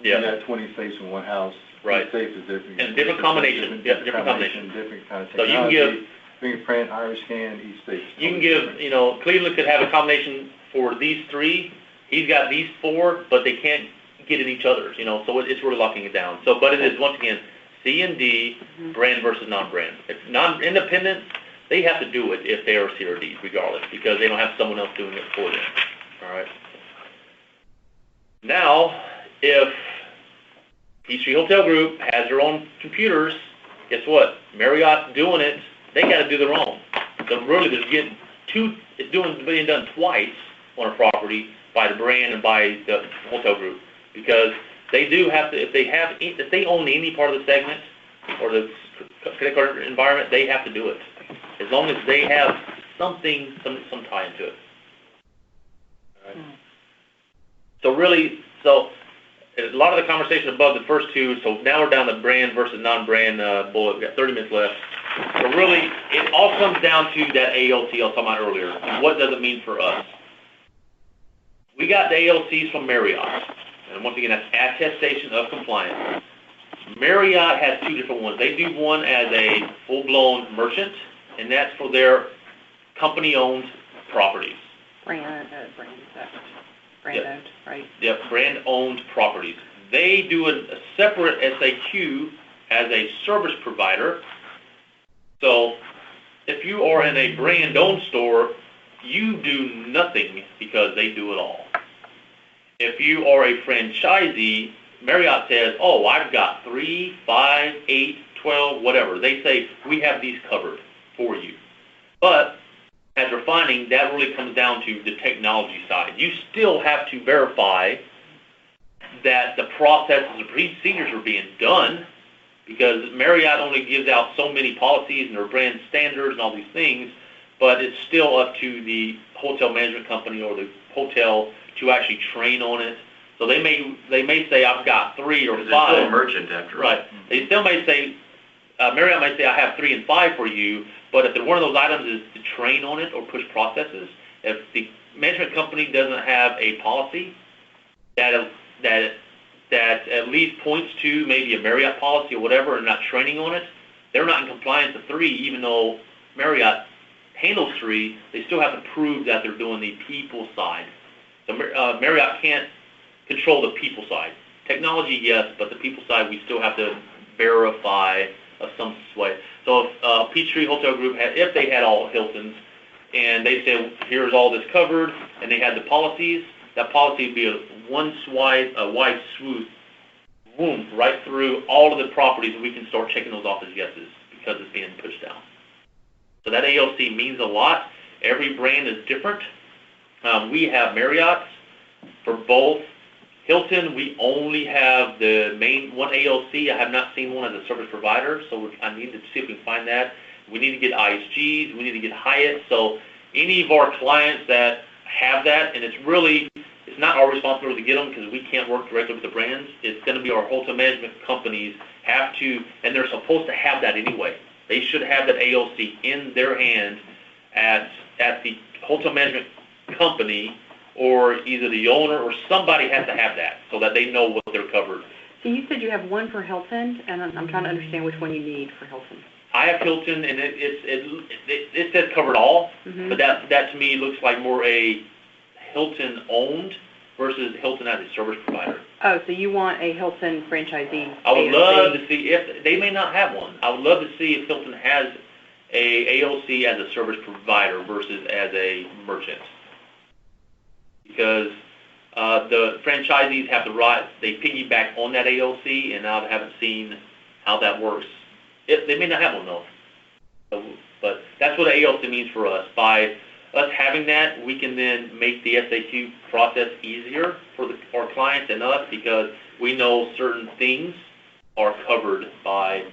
Yeah. You got 20 safes in one house. Right. Each safe is different. And different combination, yeah, different combination. Different kind of So you can technology. give- Fingerprint, iris scan, each safe. is You can totally give, different. you know, Cleveland could have a combination for these three, he's got these four, but they can't get in each other's, you know, so it's really locking it down. So, but it is, once again, C and D, brand versus non-brand. If non-independent, they have to do it if they are C or D, regardless, because they don't have someone else doing it for them, all right? Now, if Peachtree Hotel Group has their own computers, guess what? Marriott's doing it, they gotta do their own. So really, there's getting it's being done twice on a property by the brand and by the hotel group, because they do have to, if they own any part of the segment or the credit card environment, they have to do it. As long as they have something, some tie into it. All right. So really, a lot of the conversation above the first two, so now we're down to brand versus non-brand bullet. We've got 30 minutes left. So really, it all comes down to that ALC I was talking about earlier. And what does it mean for us? We got the ALCs from Marriott. And once again, that's attestation of compliance. Marriott has two different ones. They do one as a full-blown merchant, and that's for their company-owned properties. Brand Yep. owned, right? Yep, brand-owned properties. They do a separate SAQ as a service provider. So if you are in a brand-owned store, you do nothing because they do it all. If you are a franchisee, Marriott says, oh, I've got 3, 5, 8, 12, whatever. They say, we have these covered for you. But as we're finding, that really comes down to the technology side. You still have to verify that the processes and procedures are being done, because Marriott only gives out so many policies and their brand standards and all these things, but it's still up to the hotel management company or the hotel to actually train on it. So they may say, I've got 3 or 5. Because they're still a merchant after all. Right. They still may say, Marriott might say, I have 3 and 5 for you, but if one of those items is to train on it or push processes, if the management company doesn't have a policy that at least points to maybe a Marriott policy or whatever and not training on it, they're not in compliance with 3, even though Marriott handles 3, they still have to prove that they're doing the people side. So Marriott can't control the people side. Technology, yes, but the people side, we still have to verify of some way. So if Peachtree Hotel Group if they had all Hiltons, and they said, here's all this covered, and they had the policies, that policy would be a wide swoop, boom, right through all of the properties, and we can start checking those off as yeses because it's being pushed down. So that ALC means a lot. Every brand is different. We have Marriott's for both. Hilton, we only have the main one ALC. I have not seen one as a service provider, so I need to see if we can find that. We need to get ISGs, we need to get Hyatt. So any of our clients that have that, and it's not our responsibility to get them because we can't work directly with the brands. It's going to be our hotel management companies have to, and they're supposed to have that anyway. They should have that AOC in their hand at the hotel management company, or either the owner or somebody has to have that so that they know what they're covered. So you said you have one for Hilton, and I'm trying to understand which one you need for Hilton. I have Hilton, and it says covered all, but that to me looks like more a Hilton owned versus Hilton as a service provider. Oh, so you want a Hilton franchisee? I would love to see if they may not have one. I would love to see if Hilton has a AOC as a service provider versus as a merchant, because the franchisees have the right, they piggyback on that AOC, and I haven't seen how that works. They may not have one though, but that's what AOC means for us. By us having that, we can then make the SAQ process easier for our clients and us, because we know certain things are covered by,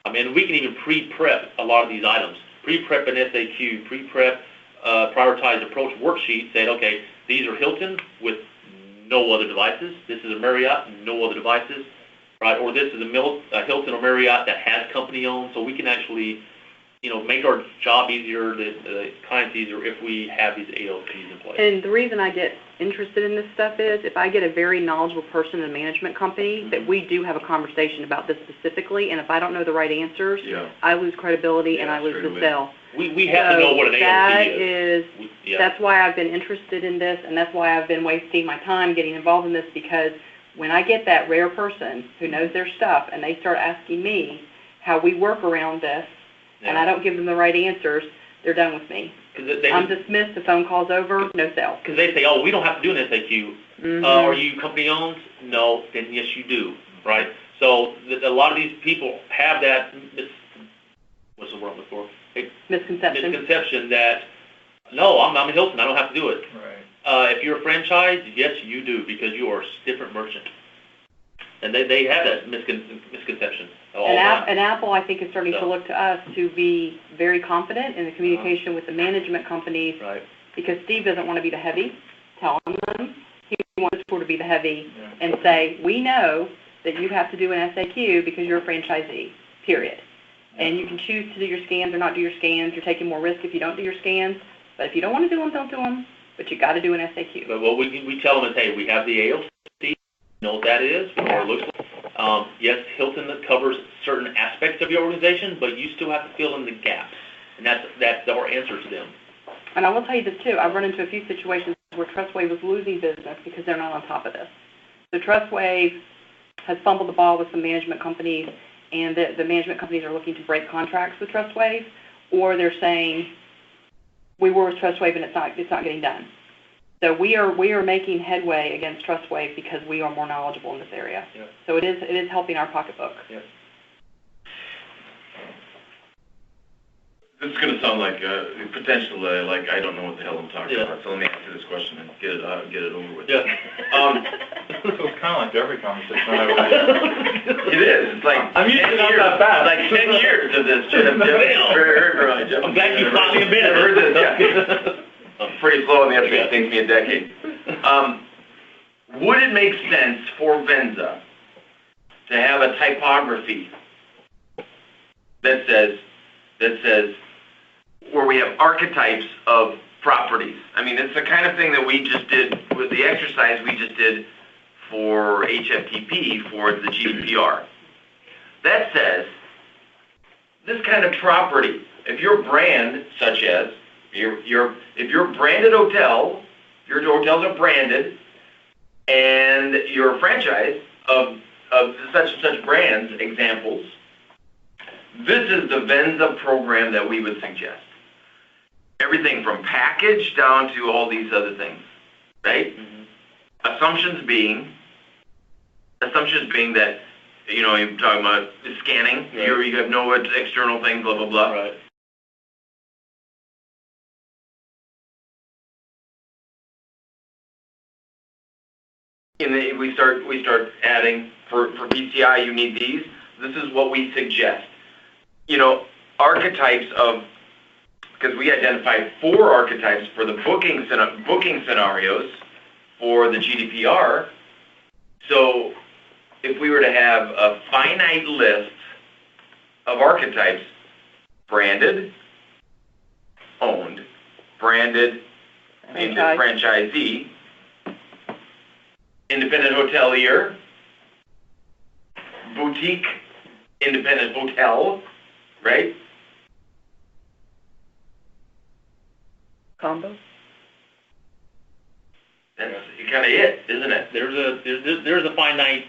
we can even pre-prep a lot of these items. Pre-prep an SAQ, pre-prep prioritized approach worksheet, saying, okay, these are Hilton with no other devices. This is a Marriott, no other devices, right? Or this is a Hilton or Marriott that has company owned, so we can actually, make our job easier, the clients easier, if we have these AOCs in place. And the reason I get interested in this stuff is if I get a very knowledgeable person in a management company, that we do have a conversation about this specifically, and if I don't know the right answers, I lose credibility and I lose the sale. We have to know what an AOC is. That's why I've been interested in this, and that's why I've been wasting my time getting involved in this, because when I get that rare person who knows their stuff and they start asking me how we work around this, and I don't give them the right answers, they're done with me. I'm dismissed, the phone call's over, no sale. Because they say, oh, we don't have to do an SAQ. Are you company owned? No, then yes you do, right? So a lot of these people have that, what's the word I'm looking for? Misconception that, no, I'm a Hilton, I don't have to do it. Right. If you're a franchise, yes you do, because you are a different merchant. And they have that misconception. And Apple, I think, is starting to look to us to be very confident in the communication with the management companies, because Steve doesn't want to be the heavy telling them. He wants to be the heavy and say, we know that you have to do an SAQ because you're a franchisee, period. And you can choose to do your scans or not do your scans. You're taking more risk if you don't do your scans. But if you don't want to do them, don't do them. But you got to do an SAQ. But what we tell them is, hey, we have the AOC. You know what that is, we know what it looks like. Yes, Hilton covers certain aspects of your organization, but you still have to fill in the gaps, and that's our answer to them. And I will tell you this too, I've run into a few situations where Trustwave was losing business because they're not on top of this. So Trustwave has fumbled the ball with some management companies, and the management companies are looking to break contracts with Trustwave, or they're saying, we were with Trustwave and it's not getting done. So we are making headway against Trustwave because we are more knowledgeable in this area. Yep. So it is helping our pocketbook. Yep. This is going to sound like potentially like I don't know what the hell I'm talking about. So let me answer this question and get it over with. Yeah. So it's kind of like every conversation I would have. It is. It's like I'm used to it not that fast. Like 10 years of this. Jeff. I'm glad you finally admitted it. I'm pretty slow on the uptake. It takes me a decade. Would it make sense for Venza to have a typography that says where we have archetypes of properties? I mean, it's the kind of thing that we just did with the exercise we just did for HFTP for the GDPR. That says this kind of property, if your brand, such as if you're a branded hotel, your hotels are branded, and you're a franchise of such and such brands, examples, this is the Venza program that we would suggest. Everything from package down to all these other things, right? Mm-hmm. Assumptions being that, you're talking about scanning, you have no external things, blah, blah, blah. Right. And then we start adding for PCI, you need these. This is what we suggest. archetypes of, because we identified 4 archetypes for the booking scenarios for the GDPR. So if we were to have a finite list of archetypes, branded, owned, branded, franchisee, independent hotelier, boutique, independent hotel, right? Combo? That's kind of it, isn't it? There's a finite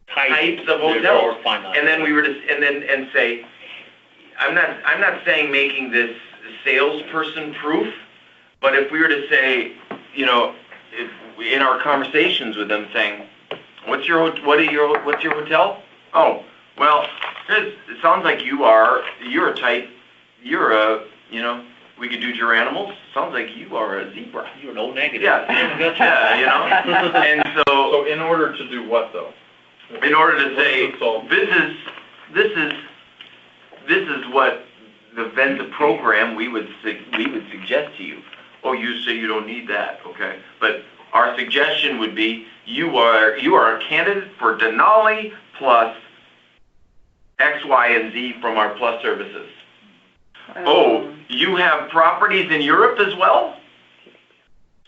Types of hotels. And then we were to, and say, I'm not saying making this salesperson proof, but if we were to say, you know, if we, in our conversations with them, saying, what's your hotel? Oh, well, it sounds like you're a type, you know, we could do your animals. Sounds like you are a zebra. You're an old negative. Yeah, yeah, you know. And So in order to do what though? in order to say, this is what the Venza program we would suggest to you. Oh, you say you don't need that, okay? But our suggestion would be, you are a candidate for Denali plus X, Y, and Z from our plus services. Oh, you have properties in Europe as well?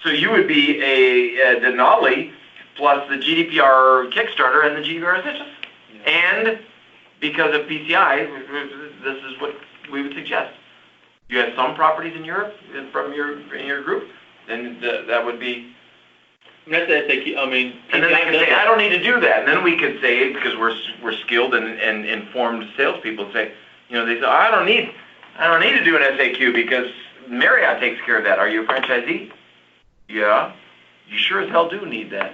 So you would be a Denali plus the GDPR Kickstarter and the GDPR Essentials. And because of PCI, this is what we would suggest. You have some properties in Europe from your group, then that would be. That's the I mean, and then they can say, I don't need to do that. And then we could say, because we're skilled and informed salespeople, say, you know, they say, I don't need to do an FAQ because Marriott takes care of that. Are you a franchisee? Yeah. You sure as hell do need that.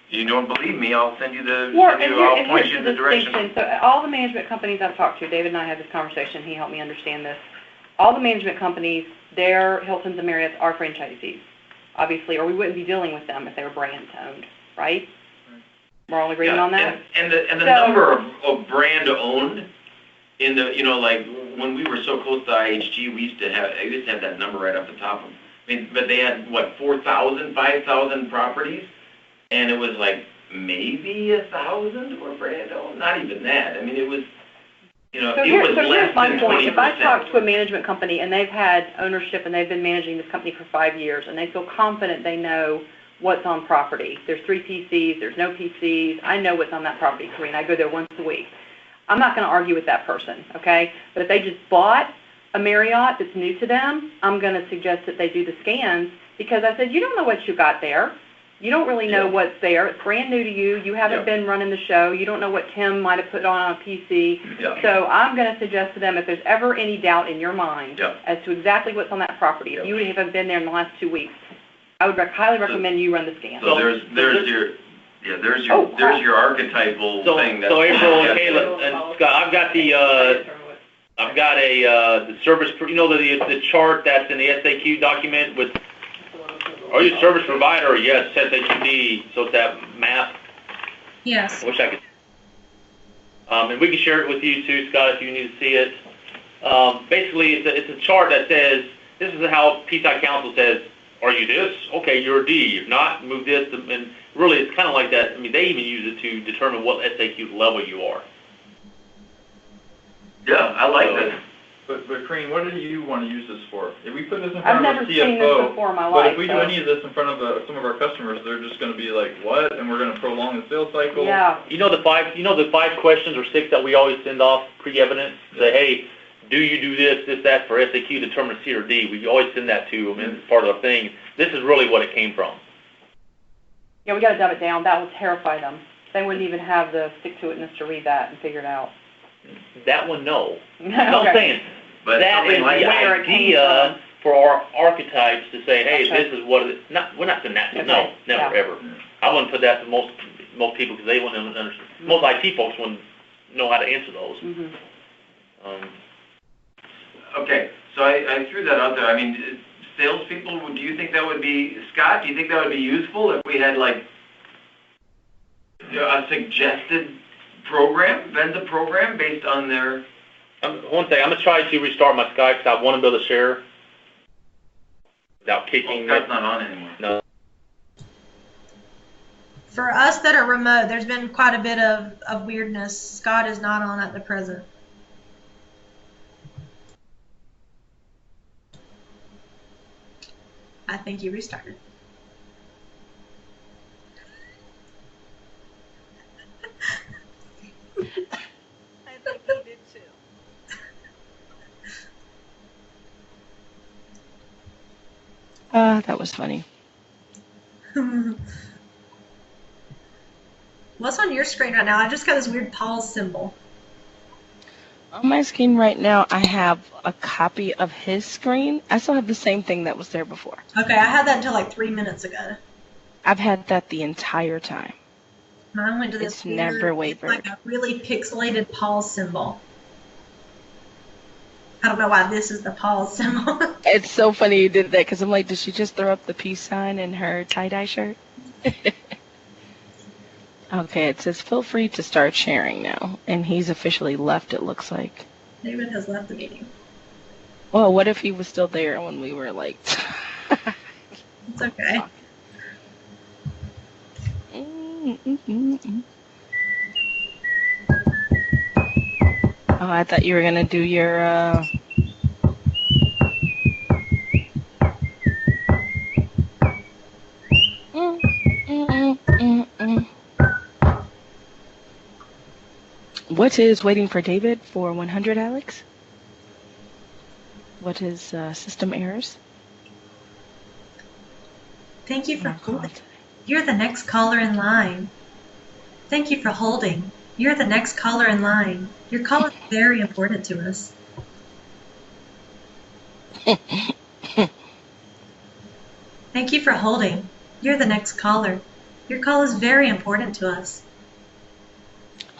You don't believe me, I'll send you I'll point you in the direction. So all the management companies I've talked to, David and I had this conversation, he helped me understand this. All the management companies, their Hiltons and Marriotts are franchisees, obviously, or we wouldn't be dealing with them if they were brand owned, right? We're all agreeing on that? And the number of brand owned in the, you know, like when we were so close to IHG, I used to have that number right off the top of them. I mean, but they had, what, 4,000, 5,000 properties? And it was like maybe 1,000 were brand owned, not even that. I mean, it was, you know, it was less than 20%. If I talk to a management company and they've had ownership and they've been managing this company for 5 years and they feel confident they know what's on property. There's 3 PCs, there's no PCs. I know what's on that property, Karina. I go there once a week. I'm not going to argue with that person, okay? But if they just bought a Marriott that's new to them, I'm going to suggest that they do the scans because I said, you don't know what you got there. You don't really know what's there. It's brand new to you. You haven't been running the show. You don't know what Tim might have put on a PC. So I'm going to suggest to them if there's ever any doubt in your mind as to exactly what's on that property, if you haven't been there in the last 2 weeks, I would highly recommend you run the scan. So there's your archetypal thing. So April and Kayla and Scott, I've got the service, you know, the chart that's in the SAQ document with, are you a service provider? Yes, SAQD, so it's that map. Yes. I wish I could. And we can share it with you too, Scott, if you need to see it. Basically, it's a chart that says, this is how PCI Council says, are you this? Okay, you're a D. If not, move this. And really, it's kind of like that. I mean, they even use it to determine what SAQ level you are. Yeah, I like that. But Karine, what do you want to use this for? If we put this in I've front of never a seen this CFO, before in my but life. if we do any of this in front of some of our customers, they're just going to be like, what? And we're going to prolong the sales cycle? Yeah. You know the 5 questions or 6 that we always send off pre-evidence? Say, hey, do you do this, that for SAQ determine C or D? We always send that to them, and it's part of the thing. This is really what it came from. Yeah, we got to dumb it down. That will terrify them. They wouldn't even have the stick-to-itness to read that and figure it out. That one, no. Okay. No, I'm saying, But that is like the where it came idea for our archetypes to say, hey, this is what it is. We're not saying that. Okay. No, never, ever. I wouldn't put that to most people because they wouldn't understand. Most IT folks wouldn't know how to answer those. Okay, so I threw that out there. I mean, salespeople, do you think that would be, Scott, do you think that would be useful if we had like a suggested program, Venza program, based on their One thing, I'm gonna try to restart my Skype because I want to be able to share without kicking. Skype's not on anymore. No. For us that are remote, there's been quite a bit of weirdness. Scott is not on at the present. I think you restarted. I think he did too. That was funny. What's on your screen right now? I just got this weird pause symbol. On my screen right now, I have a copy of his screen. I still have the same thing that was there before. Okay, I had that until like 3 minutes ago. I've had that the entire time. Mine went to this It's never wavered. like a really pixelated pause symbol. I don't know why this is the pause symbol. It's so funny you did that because I'm like, did she just throw up the peace sign in her tie-dye shirt? Okay, it says feel free to start sharing now. And he's officially left, it looks like. David has left the meeting. Well, what if he was still there when we were like... It's okay. Oh, I thought you were going to do your... What is waiting for David for 100, Alex? What is system errors? Thank you for holding. You're the next caller in line. Thank you for holding. You're the next caller in line. Your call is very important to us. Thank you for holding. You're the next caller. Your call is very important to us.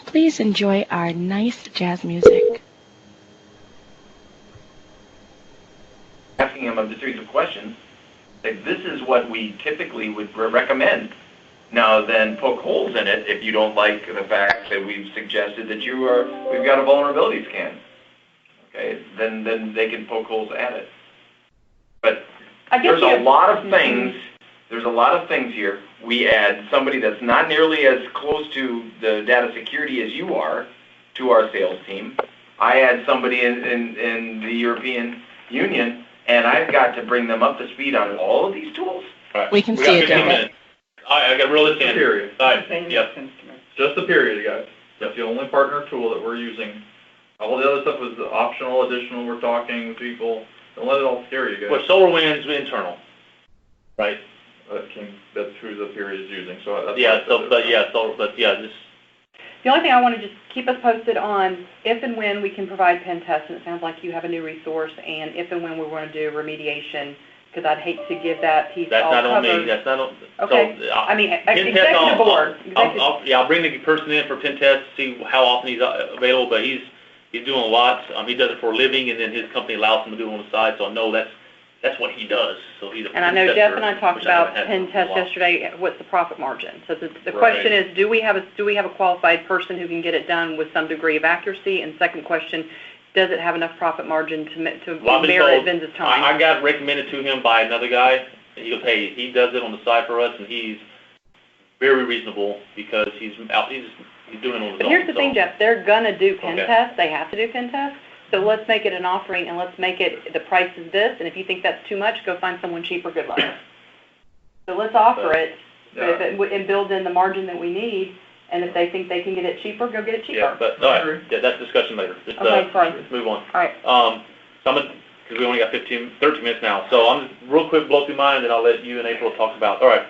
Please enjoy our nice jazz music. Asking him a series of questions, like, this is what we typically would recommend. Now then, poke holes in it if you don't like the fact that we've suggested that we've got a vulnerability scan. Okay, then they can poke holes at it. But there's a lot of things. There's a lot of things here. We add somebody that's not nearly as close to the data security as you are to our sales team. I add somebody in the European Union, and I've got to bring them up to speed on all of these tools. Right. We can see got it, 15 David. minutes. All right, I got really thin. Period. All right, yep. Just the period, guys. That's the only partner tool that we're using. All the other stuff is optional, additional, we're talking with people. Don't let it all scare you guys. Well, SolarWinds internal, right? That's who the period is using, so that's... Just... The only thing I want to just keep us posted on if and when we can provide pen tests, and it sounds like you have a new resource, and if and when we want to do remediation, because I'd hate to give that piece all covered. That's not on me, that's not on... Okay, So, I mean, pen test, executive board. I'll bring the person in for pen test to see how often he's available, but he's doing a lot. He does it for a living, and then his company allows him to do it on the side, so I know that's what he does. So he's a And I know Jeff and I talked about pen test test yesterday. What's the profit margin? So the question is, do we have a qualified person who can get it done with some degree of accuracy? And second question, does it have enough profit margin to merit Venza's time? I got recommended to him by another guy, and he goes, hey, he does it on the side for us, and he's very reasonable because he's doing it on his own. But here's the thing, Jeff. They're gonna do pen tests. They have to do pen tests. So let's make it an offering, and let's make it, the price is this, and if you think that's too much, go find someone cheaper, good luck. So let's offer it, and build in the margin that we need, and if they think they can get it cheaper, go get it cheaper. Yeah, but, all right, that's discussion later. Okay, sorry. Let's move on. All right. So because we only got 13 minutes now, so I'm just real quick blow through mine, and I'll let you and April talk about. All right,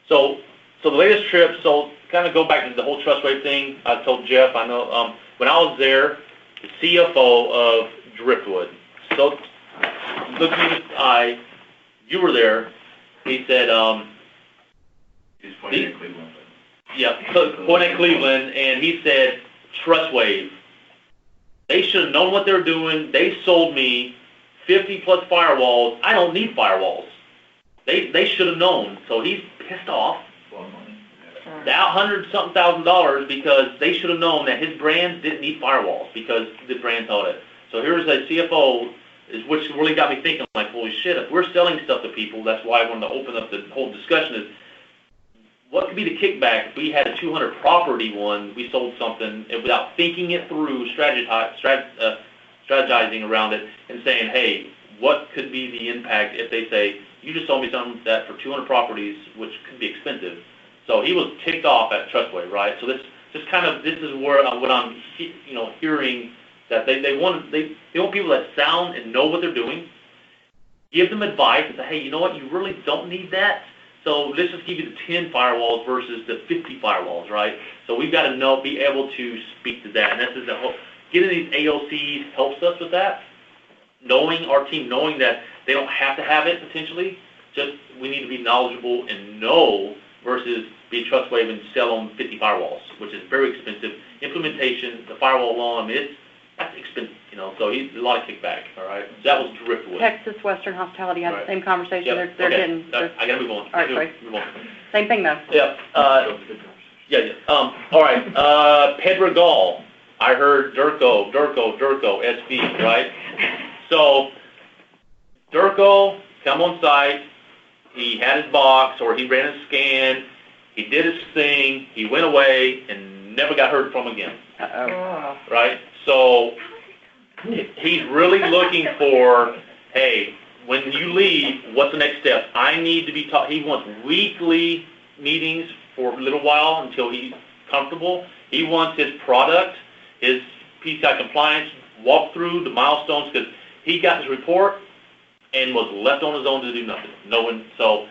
so the latest trip, so kind of go back to the whole trust rate thing. I told Jeff, I know, when I was there, the CFO of Driftwood. So, look me in the eye. You were there. He said, He's pointing at Cleveland. Yeah, pointing at Cleveland, and he said, TrustWave. They should have known what they were doing. They sold me 50-plus firewalls. I don't need firewalls. They should have known. So he's pissed off. About $100-something thousand because they should have known that his brands didn't need firewalls because the brand told it. as a CFO, is which really got me thinking, like, holy shit, if we're selling stuff to people, that's why I wanted to open up the whole discussion is, what could be the kickback if we had a 200 property one, we sold something, and without thinking it through, strategizing around it, and saying, hey, what could be the impact if they say, you just sold me something that for 200 properties, which could be expensive. So he was ticked off at Trustway, right? So this is where what I'm hearing, that they want people that sound and know what they're doing. Give them advice and say, hey, you know what, you really don't need that. So let's just give you the 10 firewalls versus the 50 firewalls, right? So we've got to be able to speak to that. And this is getting these AOCs helps us with that. Knowing our team, knowing that they don't have to have it potentially, just we need to be knowledgeable and know versus be Trustwave and sell them 50 firewalls, which is very expensive. Implementation, the firewall alone, that's expensive, so he's a lot of kickback, all right? So that was Driftwood. Texas Western Hospitality had the same conversation. Yep. They're okay. getting. I gotta move on. All right, sorry. Move on. Same thing though. Yeah. All right. Pedregal. I heard Durko, SV, right? So, Durko, come on site. He had his box, or he ran his scan. He did his thing. He went away and never got heard from again. Uh-oh. Right? So, he's really looking for, hey, when you leave, what's the next step? I need to be taught. He wants weekly meetings for a little while until he's comfortable. He wants his product, his PCI compliance, walk through the milestones, because he got his report and was left on his own to do nothing. No one. So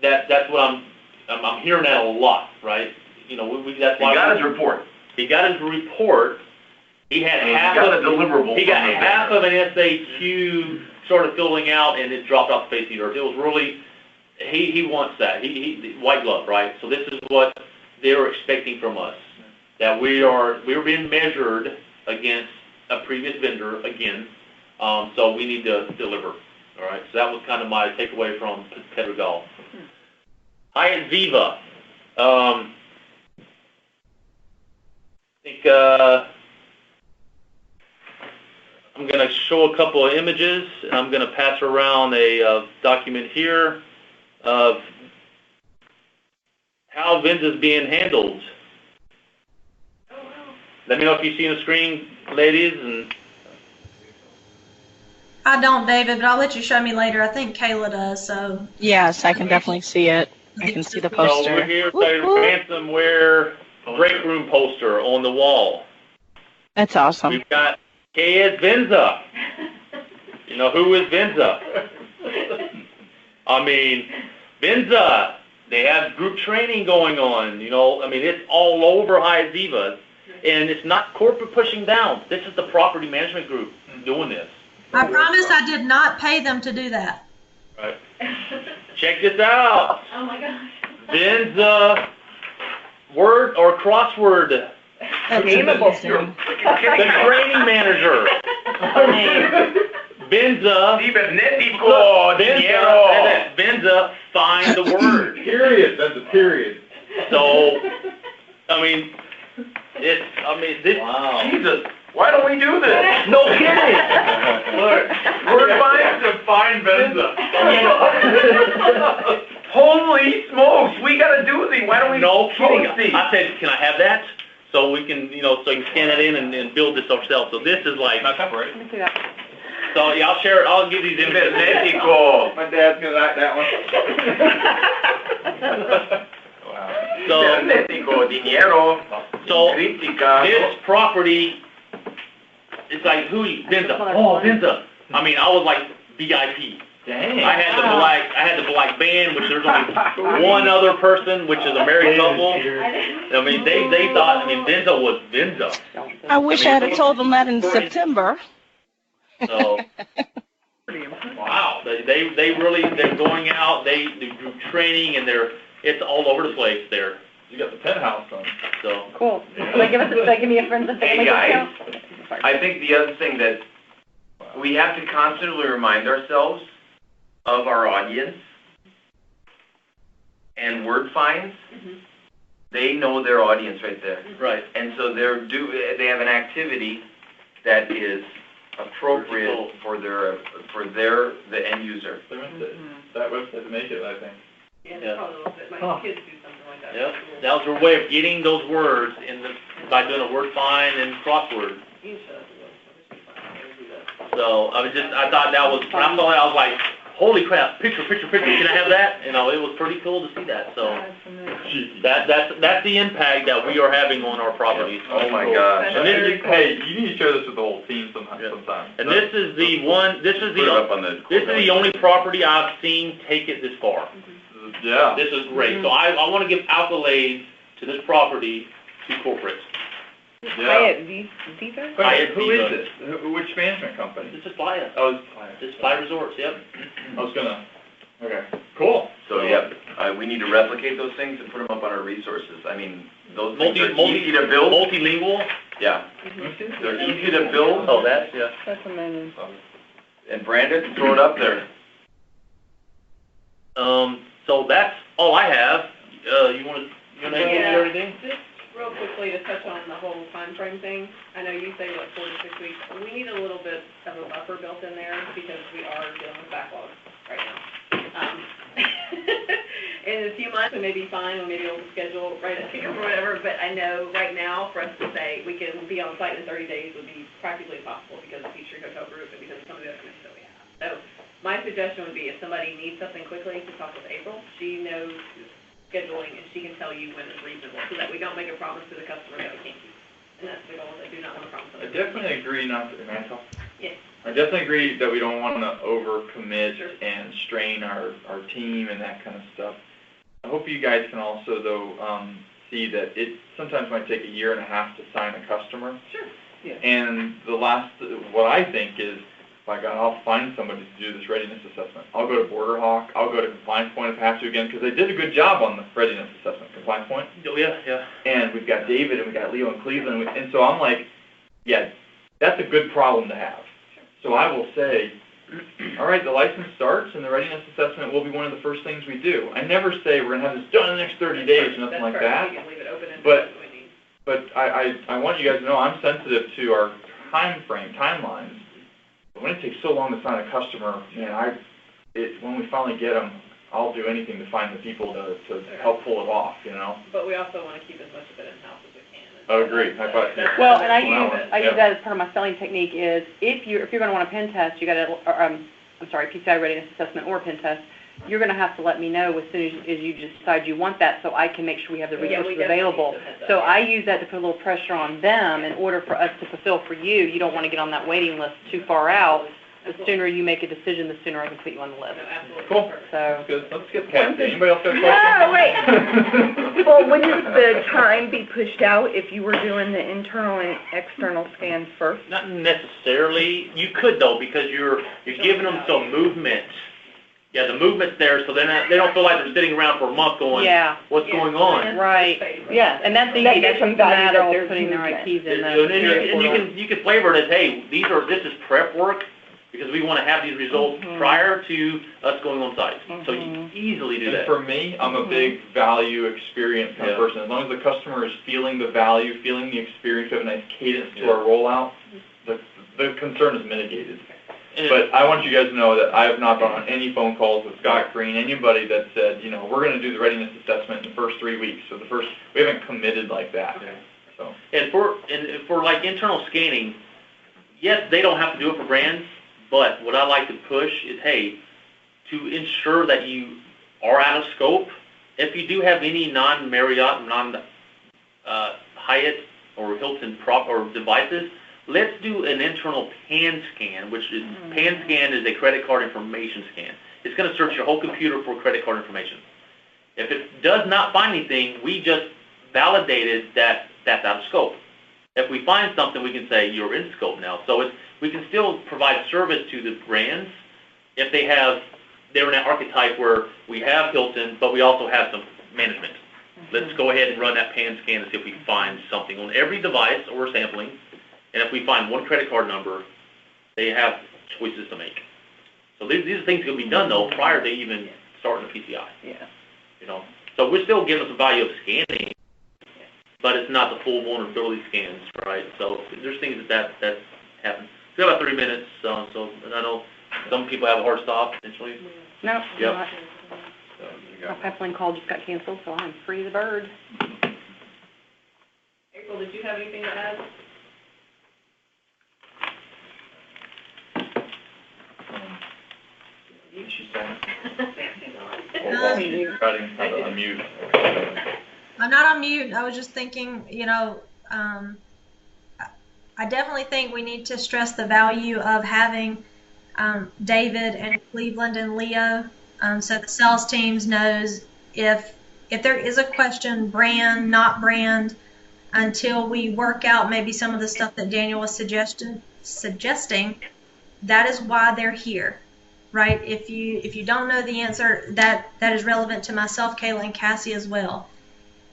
that's what I'm hearing that a lot, right? That's why he got his report. He got his report. He had half got of a deliverable. He got half of an SAQ sort of filling out, and it dropped off the face of the earth. It was really he wants that. He white glove, right? So this is what they're expecting from us, that we're being measured against a previous vendor again. So we need to deliver. All right. So that was kind of my takeaway from Pedregal. Hyatt Viva. I think I'm going to show a couple of images, and I'm going to pass around a document here of how Venza is being handled. Let me know if you see the screen, ladies. And I don't, David, but I'll let you show me later. I think Kayla does, so. Yes, I can definitely see it. I can see the so poster. we're here with a ransomware break room poster on the wall. That's awesome. We've got KS Venza. You know, who is Venza? I mean, Venza, they have group training going on. It's all over Hyatt Viva. And it's not corporate pushing down. This is the property management group doing this. I promise I did not pay them to do that. Right. Check this out. Oh my gosh. Venza word or crossword. That's Gameable. The training manager. Venza. Venza, find the word. Period, that's a period. So, this. Wow. Jesus, why don't we do this? No kidding. We're trying to find Venza. Holy smokes, we got a doozy. Why don't we No kidding. post these? I said, can I have that? So we can, so you can scan that in and build this ourselves. So this is like. Not that right. Let me see that. So yeah, I'll share it. I'll give these images. Cibernetico. My dad's gonna like that one. Wow. So, Cibernetico, dinero, so crítica. this property, it's like Venza. Oh, Venza. I was like VIP. Dang. I had the black band, which there's only one other person, which is a married couple. They thought, Venza was Venza. I wish I had told them that in September. So, wow, they're going out, they do group training, and it's all over the place there. You got the penthouse done. So Cool. Will they give me a friends and family Hey, guys. discount? I think the other thing that we have to constantly remind ourselves of our audience and word finds. Mm-hmm. They know their audience right there. right. And so they have an activity that is a appropriate for the end user. They went to that website to make it, I think. Yeah, Yeah. probably a little bit, my Huh. kids do something like that. Yep, at school. that was her way of getting those words by doing a word find and crossword. You should, I wish you'd find out how to do that. So I thought that was, when I saw that, I was like, holy crap, picture, can I have that? You know, it was pretty cool to see that, so. That's the impact that we are having on our properties. Oh my gosh. And then hey, you need to share this with the whole team sometime. And this is the one, this is Put it up the, on the. this is the only property I've seen take it this far. Yeah. This is great, so I want to give accolades to this property to corporate. Yeah. Viva? Hyatt Who is Viva. this? Which management company? This is Playa, Oh, it's Playa. this is Playa Resorts, yep. I was gonna, okay, cool. So, yeah, we need to replicate those things and put them up on our resources. I mean, those things are easy to build. Multilingual. Yeah, they're easy to build. Oh, that's, yeah. That's amazing. And Brandon, throw it up there. So that's all I have. You want to Yeah. share anything? Just real quickly to touch on the whole time frame thing, I know you say like 4 to 6 weeks, we need a little bit of a buffer built in there because we are dealing with backlogs right now. In a few months, we may be fine, we may be able to schedule right at camp or whatever, but I know right now for us to say we can be on site in 30 days would be practically impossible because of Peachtree Hotel Group and because of some of the other commissions that we have. So my suggestion would be if somebody needs something quickly, to talk with April. She knows scheduling and she can tell you when it's reasonable so that we don't make a promise to the customer that we can't keep. And that's the goal, is I do not want to promise I something. definitely agree not to, may I talk? Yes. I definitely agree that we don't want to overcommit Sure. and strain our team and that kind of stuff. I hope you guys can also, though, see that it sometimes might take a year and a half to sign a customer. Sure. Yeah. And what I think is, by God, I'll find somebody to do this readiness assessment. I'll go to Border Hawk, I'll go to Compliance Point if I have to again, because they did a good job on the readiness assessment, Compliance Point. Oh, yeah. And we've got David and we've got Leo in Cleveland, and so I'm like, yeah, that's a good problem to have. So I will say, all right, the license starts and the readiness assessment will be one of the first things we do. I never say we're going to have this done in the next 30 days or nothing like that. We can leave it open and But- do what we need. But I want you guys to know I'm sensitive to our timelines. But when it takes so long to sign a customer, man, when we finally get them, I'll do anything to find the people to help pull it off, you know? But we also want to keep as much of it in-house as we can. I agree. Well, and I Yeah. use that as part of my selling technique is if you're going to want a pen test, you got to, PCI readiness assessment or pen test, you're going to have to let me know as soon as you decide you want that so I can make sure we have the Yeah, we resources definitely available. need to heads up, So yeah. I use that to put a little pressure on them in order for us to fulfill for you. You don't want to get on that waiting list too far out. The sooner you make a decision, the sooner I can put you on the list. No, absolutely. Cool. So. That's good. Let's get past it. Anybody else got a question? No, wait. Well, wouldn't the time be pushed out if you were doing the internal and external scans first? Not necessarily. You could though, because you're giving them some movement. Yeah, the movement's there, so they don't feel like they're sitting around for a month going, Yeah. what's going on? Right. Yeah, and that's easy. That That's gives them just a value matter that of there's putting their movement. IPs in And the you can flavor it as, hey, this is prep work because we want to have these results prior to us going on site. So you can easily do And that. for me, I'm a big value experience kind of Yeah. person. As long as the customer is feeling the value, feeling the experience, we have a nice cadence to Yeah. our rollout, the concern is mitigated. And But I want you guys to know that I have not gone on any phone calls with Scott Green, anybody that said, we're going to do the readiness assessment in the first 3 weeks. So we haven't committed like that. Okay. So And for like internal scanning, yes, they don't have to do it for brands, but what I like to push is, hey, to ensure that you are out of scope, if you do have any non-Marriott, non-Hyatt or Hilton or devices, let's do an internal pan scan, which is, pan scan is a credit card information scan. It's going to search your whole computer for credit card information. If it does not find anything, we just validated that that's out of scope. If we find something, we can say you're in scope now. So we can still provide service to the brands if they're in an archetype where we have Hilton, but we also have some management. Let's go ahead and run that pan scan and see if we can find something on every device or sampling. And if we find one credit card number, they have choices to make. So these are things that can be done though prior to even starting the PCI. Yeah. So we're still giving us the value of scanning, but it's not the full vulnerability scans, right? So there's things that happen. we have about 3 minutes, and I know some people have a hard stop potentially. No, Yep. not. My pipeline call just got canceled, so I'm free as a bird. April, did you have anything to add? She's saying. Um, Cutting, how to unmute. I'm not on mute. I was just thinking, I definitely think we need to stress the value of having David and Cleveland and Leo, so the sales teams knows if there is a question, brand, not brand, until we work out maybe some of the stuff that Daniel was suggesting. That is why they're here, right? If you don't know the answer, that is relevant to myself, Kayla, and Cassie as well.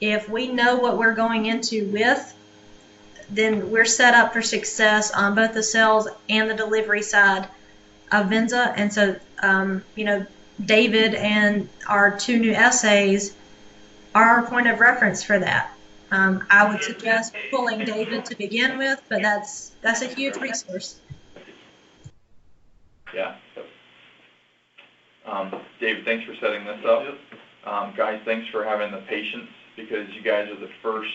If we know what we're going into with, then we're set up for success on both the sales and the delivery side of Venza. And so, David and our 2 new essays are our point of reference for that. I would suggest pulling David to begin with, but that's a huge resource. Yeah. David, thanks for setting this up. Guys, thanks for having the patience, because you guys are the first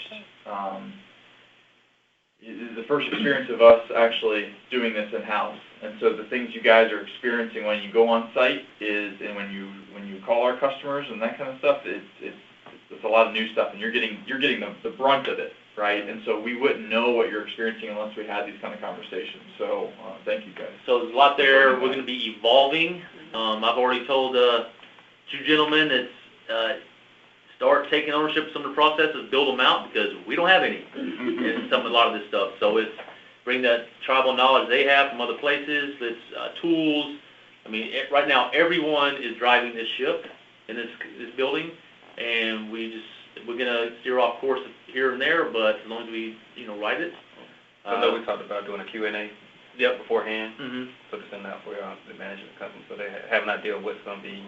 experience of us actually doing this in-house. And so the things you guys are experiencing when you go on site and when you call our customers and that kind of stuff, it's a lot of new stuff, and you're getting the brunt of it, right? And so we wouldn't know what you're experiencing unless we had these kind of conversations. So thank you guys. So there's a lot there. We're going to be evolving. I've already told 2 gentlemen it's start taking ownership of some of the processes, build them out, because we don't have any in a lot of this stuff. So it's bring that tribal knowledge they have from other places. It's tools. I mean, right now everyone is driving this ship in this building, and we're going to steer off course here and there, but as long as we write it. I know we talked about doing a Q&A Yep. beforehand, Mm-hmm. so to send out for the management company, so they have an idea of what's going to be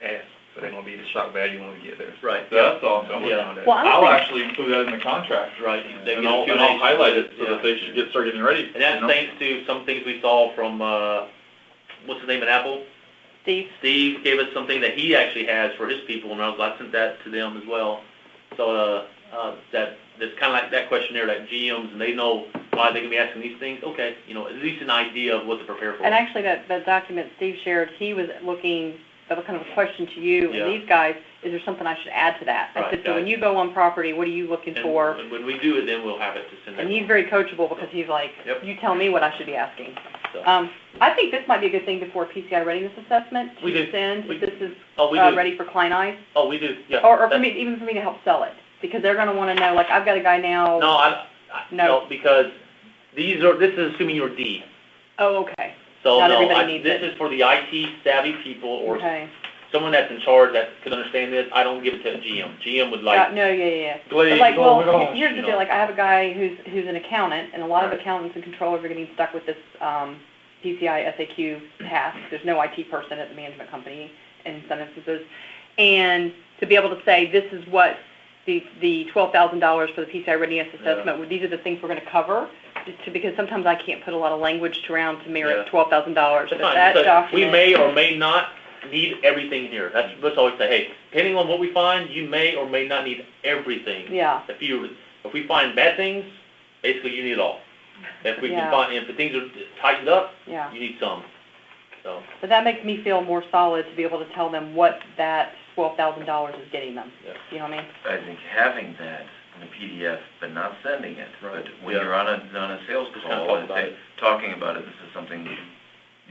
asked, so they're going to be the shock value when we get there. Right. So that's awesome. Yeah. Well, I'll actually include that in the contract, Right. They and get a I'll Q&A highlight it so yeah. that they should start getting ready. And that's thanks to some things we saw from, what's his name at Apple? Steve? Steve gave us something that he actually has for his people, and I sent that to them as well. So that's kind of like that questionnaire that GMs, and they know why they can be asking these things. Okay, at least an idea of what to prepare for. And actually, that document Steve shared, he was looking, that was kind of a question to you Yeah. and these guys, is there something I should add to that? I Right, said, so when you go on property, what are you looking And for? when we do it, then we'll have it to send. And he's very coachable, because he's like, Yep. you tell me what I should be asking. So. I think this might be a good thing before PCI readiness assessment We to do. send, We- if this is we do. ready for client eyes. Oh, we do. Yeah. Or for me, even for me to help sell it, because they're going to want to know, like, I've got a guy now. No, because this is assuming you're D. Oh, okay. So Not no, everybody needs this it. is for the IT savvy people or Okay. someone that's in charge that could understand this. I don't give it to a GM. GM would like. No, yeah. Glaze, But like, oh well, my gosh, here's the deal, like, I have a guy who's an accountant, and a lot of accountants and controllers are getting stuck with this, PCI SAQ task. There's no IT person at the management company in some instances. And to be able to say, this is what the $12,000 for the PCI readiness assessment, these are the things we're going to cover, because sometimes I can't put a lot of language around to merit $12,000. But that document, we may or may not need everything here. Let's always say, hey, depending on what we find, you may or may not need everything. Yeah. If we find bad things, basically you need it all. If we can find, if the things are tightened up, you need some. So. But that makes me feel more solid to be able to tell them what that $12,000 is getting them. Yeah. You know what I mean? I think having that in a PDF, but not sending it, Right. but when you're on a sales Just kind of call talk and about it. talking about it, this is something, this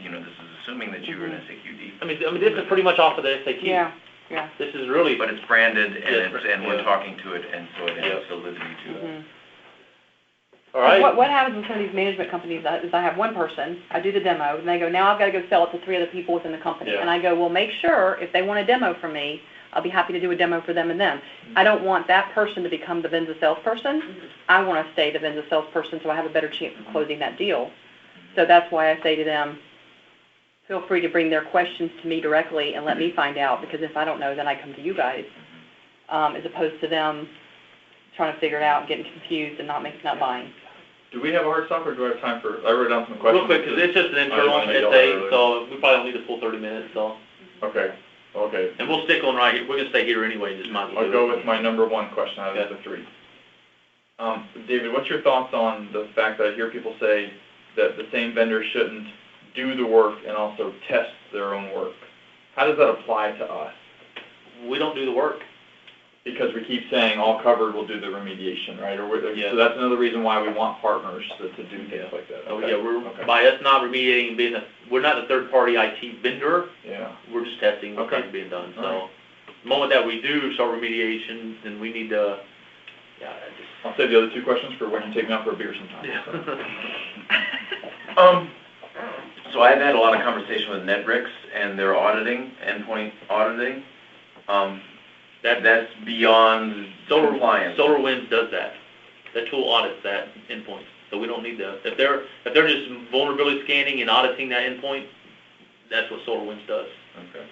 is assuming that you're an SAQD. I mean, this is pretty much off of the SAT. Yeah. This is really. But it's branded, and Yes, and we're yeah. talking to it, and so it has validity to it. Mm-hmm. All right. What happens in some of these management companies is I have one person, I do the demo, and they go, now I've got to go sell it to 3 other people within the company. Yeah. And I go, well, make sure if they want a demo from me, I'll be happy to do a demo for them and them. I don't want that person to become the Venza salesperson. I want to stay the Venza salesperson so I have a better chance of closing that deal. So that's why I say to them, feel free to bring their questions to me directly and let me find out, because if I don't know, then I come to you guys, as opposed to them trying to figure it out, getting confused, and not buying. Do we have a hard stop, or do I have time for, I wrote down some questions. Real quick, because it's just an internal, I know y'all so we probably don't need a full 30 minutes, so. Okay, okay. And we'll stick on right here, we're gonna stay here anyway, just might as well I'll do go it. with my number one question out of the three. David, what's your thoughts on the fact that I hear people say that the same vendor shouldn't do the work and also test their own work? How does that apply to us? We don't do the work. Because we keep saying all covered will do the remediation, right? Yeah. So that's another reason why we want partners to do things like that. Oh, Okay. yeah, by us not remediating, we're not a third-party IT vendor, Yeah. we're just testing what's Okay. being done, All so. right. The moment that we do start remediation, then we need to, I'll save the other two questions for when you take me out for a beer sometime. Yeah. So I've had a lot of conversation with Netbricks and their auditing, endpoint auditing. That's beyond compliance. SolarWinds does that. That tool audits that endpoint, so we don't need to, if they're just vulnerability scanning and auditing that endpoint, that's what SolarWinds does. Okay.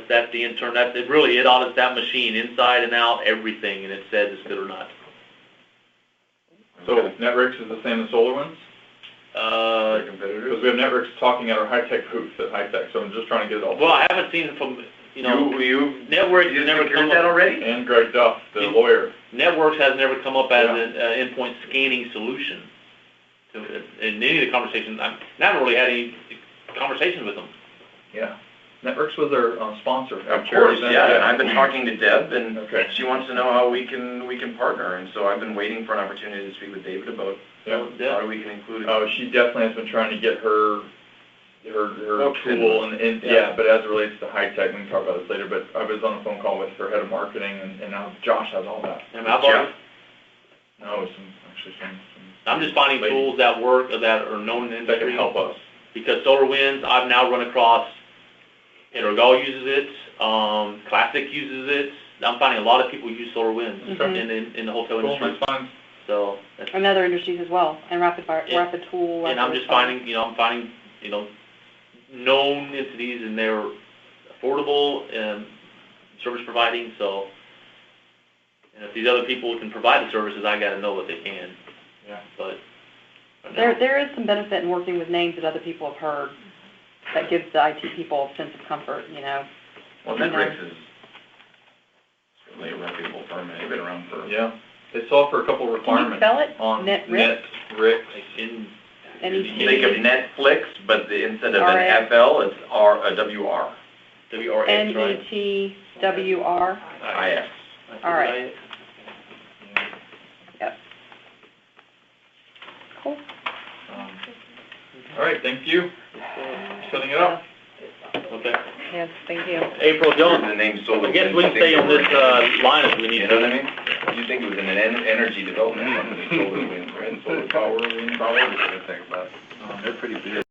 That's the intern, it audits that machine inside and out, everything, and it says it's good or not. So Networks is the same as SolarWinds? Their competitors? Because we have Networks talking at our high-tech booth at High-Tech, so I'm just trying to get it all. Well, I haven't seen it from, You Networks has never come that up, already? And Greg Duff, the lawyer. Networks has never come up as an endpoint scanning solution. So, in any of the conversations, I haven't really had any conversations with them. Yeah. Networks was their sponsor. Of course, yeah, and I've been talking to Deb, and Okay. she wants to know how we can partner, and so I've been waiting for an opportunity to speak with David about Yeah. how we can include it. Oh, she definitely has been trying to get her Hooks in. tool, and Yeah. but as it relates to High-Tech, we can talk about this later, but I was on a phone call with her head of marketing, and now Josh has all that. I mean, I've already, No, some I'm just finding lady tools that work, that are known in the that can industry. help us. Because SolarWinds, I've now run across, Energal uses it, Classic uses it. I'm finding a lot of people use SolarWinds in the hotel Cool, industry. that's fine. So, that's, And other industries as well, and Rapid Tool. and I'm just finding, I'm finding, known entities, and they're affordable and service providing, so. And if these other people can provide the services, I gotta know what they can. Yeah. But. but no. There is some benefit in working with names that other people have heard, that gives the IT people a sense of comfort, Well, Netbricks is certainly a reputable firm, and they've been around for. Yeah. They saw for a couple of Can you requirements. spell it? On Netrix? Netrix. Think of Netflix, but instead of R-A- an FL, it's WR. WRX, right? NETWR? IS. All right. Yep. Cool. All right, thank you for setting it up. Okay. Yes, thank you. April Jones, The name Solar. I guess we can stay on this, line if we need You to. know what I mean? You think it was an energy development company, Solar Winds, right? Solar Power, wind power, what do you think about? They're pretty big.